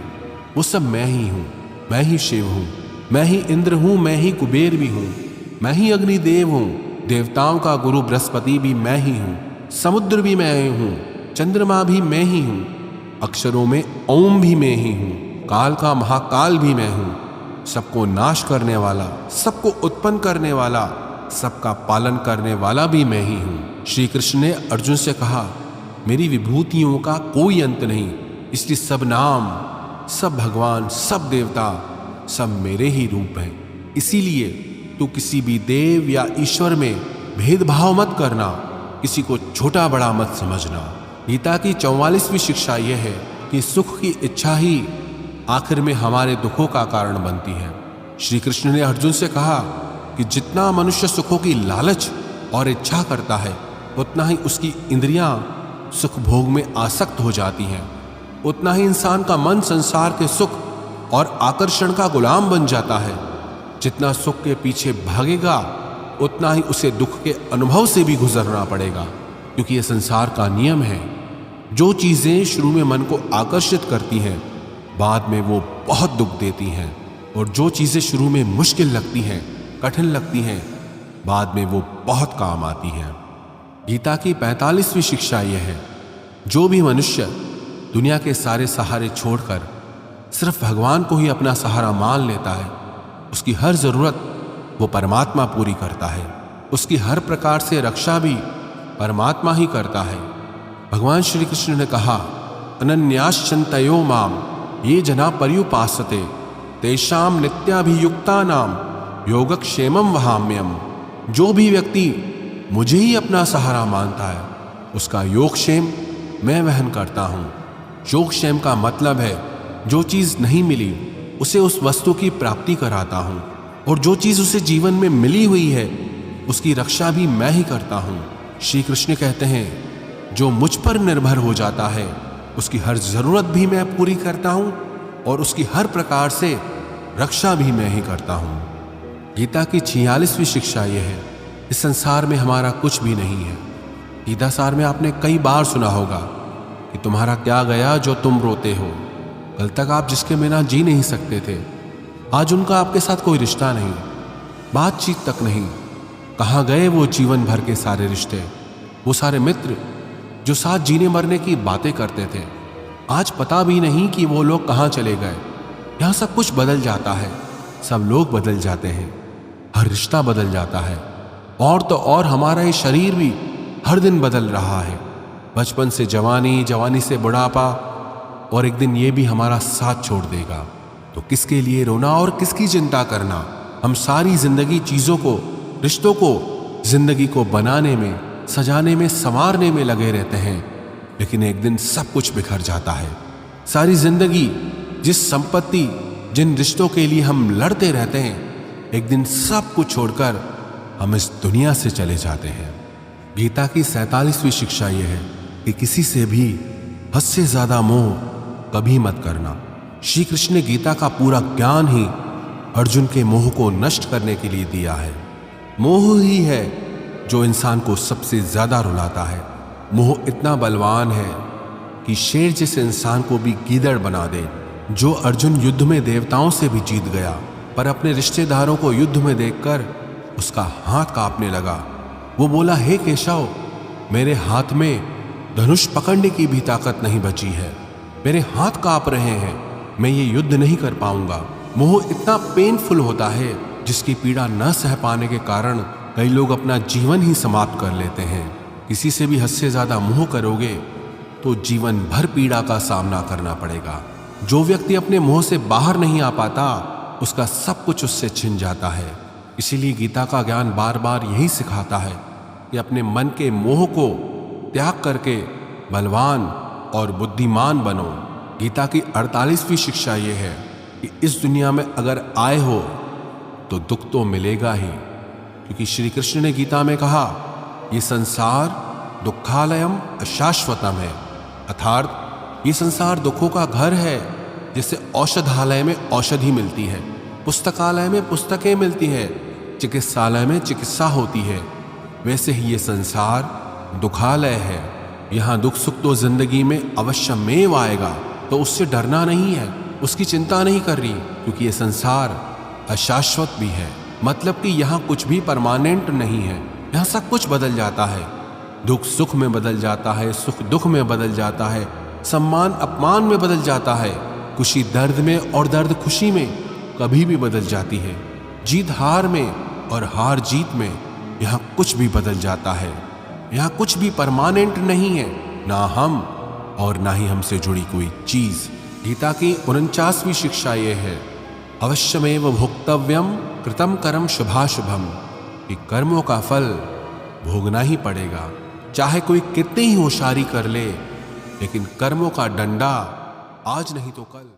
वो सब मैं ही हूँ। मैं ही शिव हूँ, मैं ही इंद्र हूँ, मैं ही कुबेर भी हूँ, मैं ही अग्निदेव हूँ, देवताओं का गुरु बृहस्पति भी मैं ही हूँ, समुद्र भी मैं हूँ, चंद्रमा भी मैं ही हूँ, अक्षरों में ओम भी मैं ही हूँ, काल का महाकाल भी मैं हूँ, सबको नाश करने वाला, सबको उत्पन्न करने वाला, सबका पालन करने वाला भी मैं ही हूँ। श्री कृष्ण ने अर्जुन से कहा, मेरी विभूतियों का कोई अंत नहीं, इसलिए सब नाम, सब भगवान, सब देवता, सब मेरे ही रूप हैं। इसीलिए तू किसी भी देव या ईश्वर में भेदभाव मत करना, किसी को छोटा बड़ा मत समझना। गीता की 44वीं शिक्षा यह है कि सुख की इच्छा ही आखिर में हमारे दुखों का कारण बनती है। श्री कृष्ण ने अर्जुन से कहा कि जितना मनुष्य सुखों की लालच और इच्छा करता है, उतना ही उसकी इंद्रियां सुख भोग में आसक्त हो जाती हैं, उतना ही इंसान का मन संसार के सुख और आकर्षण का गुलाम बन जाता है। जितना सुख के पीछे भागेगा, उतना ही उसे दुख के अनुभव से भी गुजरना पड़ेगा, क्योंकि यह संसार का नियम है। जो चीजें शुरू में मन को आकर्षित करती हैं, बाद में वो बहुत दुख देती हैं, और जो चीजें शुरू में मुश्किल लगती हैं, कठिन लगती हैं, बाद में वो बहुत काम आती हैं। गीता की 45वीं शिक्षा यह है, जो भी मनुष्य दुनिया के सारे सहारे छोड़कर सिर्फ भगवान को ही अपना सहारा मान लेता है, उसकी हर जरूरत वो परमात्मा पूरी करता है। उसकी हर प्रकार से रक्षा भी परमात्मा ही करता है। भगवान श्री कृष्ण ने कहा, अनन्याश्चिन्तयो माम ये जना पर्युपासते तेषाम नित्याभियुक्तानाम योगक्षेमम वहाम्यम। जो भी व्यक्ति मुझे ही अपना सहारा मानता है, उसका योगक्षेम मैं वहन करता हूँ। योगक्षेम का मतलब है, जो चीज़ नहीं मिली उसे उस वस्तु की प्राप्ति कराता हूँ, और जो चीज़ उसे जीवन में मिली हुई है उसकी रक्षा भी मैं ही करता हूँ। श्री कृष्ण कहते हैं, जो मुझ पर निर्भर हो जाता है उसकी हर जरूरत भी मैं पूरी करता हूँ, और उसकी हर प्रकार से रक्षा भी मैं ही करता हूँ। गीता की 46वीं शिक्षा यह है, इस संसार में हमारा कुछ भी नहीं है। गीता सार में आपने कई बार सुना होगा कि तुम्हारा क्या गया जो तुम रोते हो। कल तक आप जिसके बिना जी नहीं सकते थे, आज उनका आपके साथ कोई रिश्ता नहीं, बातचीत तक नहीं। कहाँ गए वो जीवन भर के सारे रिश्ते, वो सारे मित्र जो साथ जीने मरने की बातें करते थे। आज पता भी नहीं कि वो लोग कहाँ चले गए। यहाँ सब कुछ बदल जाता है, सब लोग बदल जाते हैं, हर रिश्ता बदल जाता है, और तो और हमारा ये शरीर भी हर दिन बदल रहा है। बचपन से जवानी, जवानी से बुढ़ापा, और एक दिन ये भी हमारा साथ छोड़ देगा। तो किसके लिए रोना और किसकी चिंता करना। हम सारी जिंदगी चीज़ों को, रिश्तों को, जिंदगी को बनाने में, सजाने में, संवारने में लगे रहते हैं, लेकिन एक दिन सब कुछ बिखर जाता है। सारी जिंदगी जिस संपत्ति, जिन रिश्तों के लिए हम लड़ते रहते हैं, एक दिन सब कुछ छोड़कर हम इस दुनिया से चले जाते हैं। गीता की 47वीं शिक्षा यह है कि किसी से भी हद से ज्यादा मोह कभी मत करना। श्री कृष्ण ने गीता का पूरा ज्ञान ही अर्जुन के मोह को नष्ट करने के लिए दिया है। मोह ही है जो इंसान को सबसे ज्यादा रुलाता है। मोह इतना बलवान है कि शेर जैसे इंसान को भी गीदड़ बना दे। जो अर्जुन युद्ध में देवताओं से भी जीत गया, पर अपने रिश्तेदारों को युद्ध में देखकर उसका हाथ कांपने लगा। वो बोला, हे केशव, मेरे हाथ में धनुष पकड़ने की भी ताकत नहीं बची है, मेरे हाथ कांप रहे हैं, मैं ये युद्ध नहीं कर पाऊंगा। मोह इतना पेनफुल होता है जिसकी पीड़ा न सह पाने के कारण कई लोग अपना जीवन ही समाप्त कर लेते हैं। किसी से भी हद से ज्यादा मोह करोगे तो जीवन भर पीड़ा का सामना करना पड़ेगा। जो व्यक्ति अपने मोह से बाहर नहीं आ पाता, उसका सब कुछ उससे छिन जाता है। इसीलिए गीता का ज्ञान बार बार यही सिखाता है कि अपने मन के मोह को त्याग करके बलवान और बुद्धिमान बनो। गीता की 48वीं शिक्षा यह है कि इस दुनिया में अगर आए हो तो दुख तो मिलेगा ही, क्योंकि श्री कृष्ण ने गीता में कहा, ये संसार दुखालयम अशाश्वतम है, अर्थात ये संसार दुखों का घर है। जैसे औषधालय में औषधि मिलती है, पुस्तकालय में पुस्तकें मिलती है, चिकित्सालय में चिकित्सा होती है, वैसे ही ये संसार दुखालय है। यहाँ दुख सुख तो जिंदगी में अवश्यमेव आएगा, तो उससे डरना नहीं है, उसकी चिंता नहीं कर रही, क्योंकि ये संसार अशाश्वत भी है। मतलब कि यहाँ कुछ भी परमानेंट नहीं है, यहाँ सब कुछ बदल जाता है। दुख सुख में बदल जाता है, सुख दुख में बदल जाता है, सम्मान अपमान में बदल जाता है, खुशी दर्द में और दर्द खुशी में कभी भी बदल जाती है, जीत हार में और हार जीत में यहाँ कुछ भी बदल जाता है। यहाँ कुछ भी परमानेंट नहीं है, ना हम और ना ही हमसे जुड़ी कोई चीज। गीता की 49वीं शिक्षा यह है, अवश्यमेव भोक्तव्यम कृतम कर्म शुभाशुभम, कि कर्मों का फल भोगना ही पड़ेगा, चाहे कोई कितनी ही होशियारी कर ले, लेकिन कर्मों का डंडा आज नहीं तो कल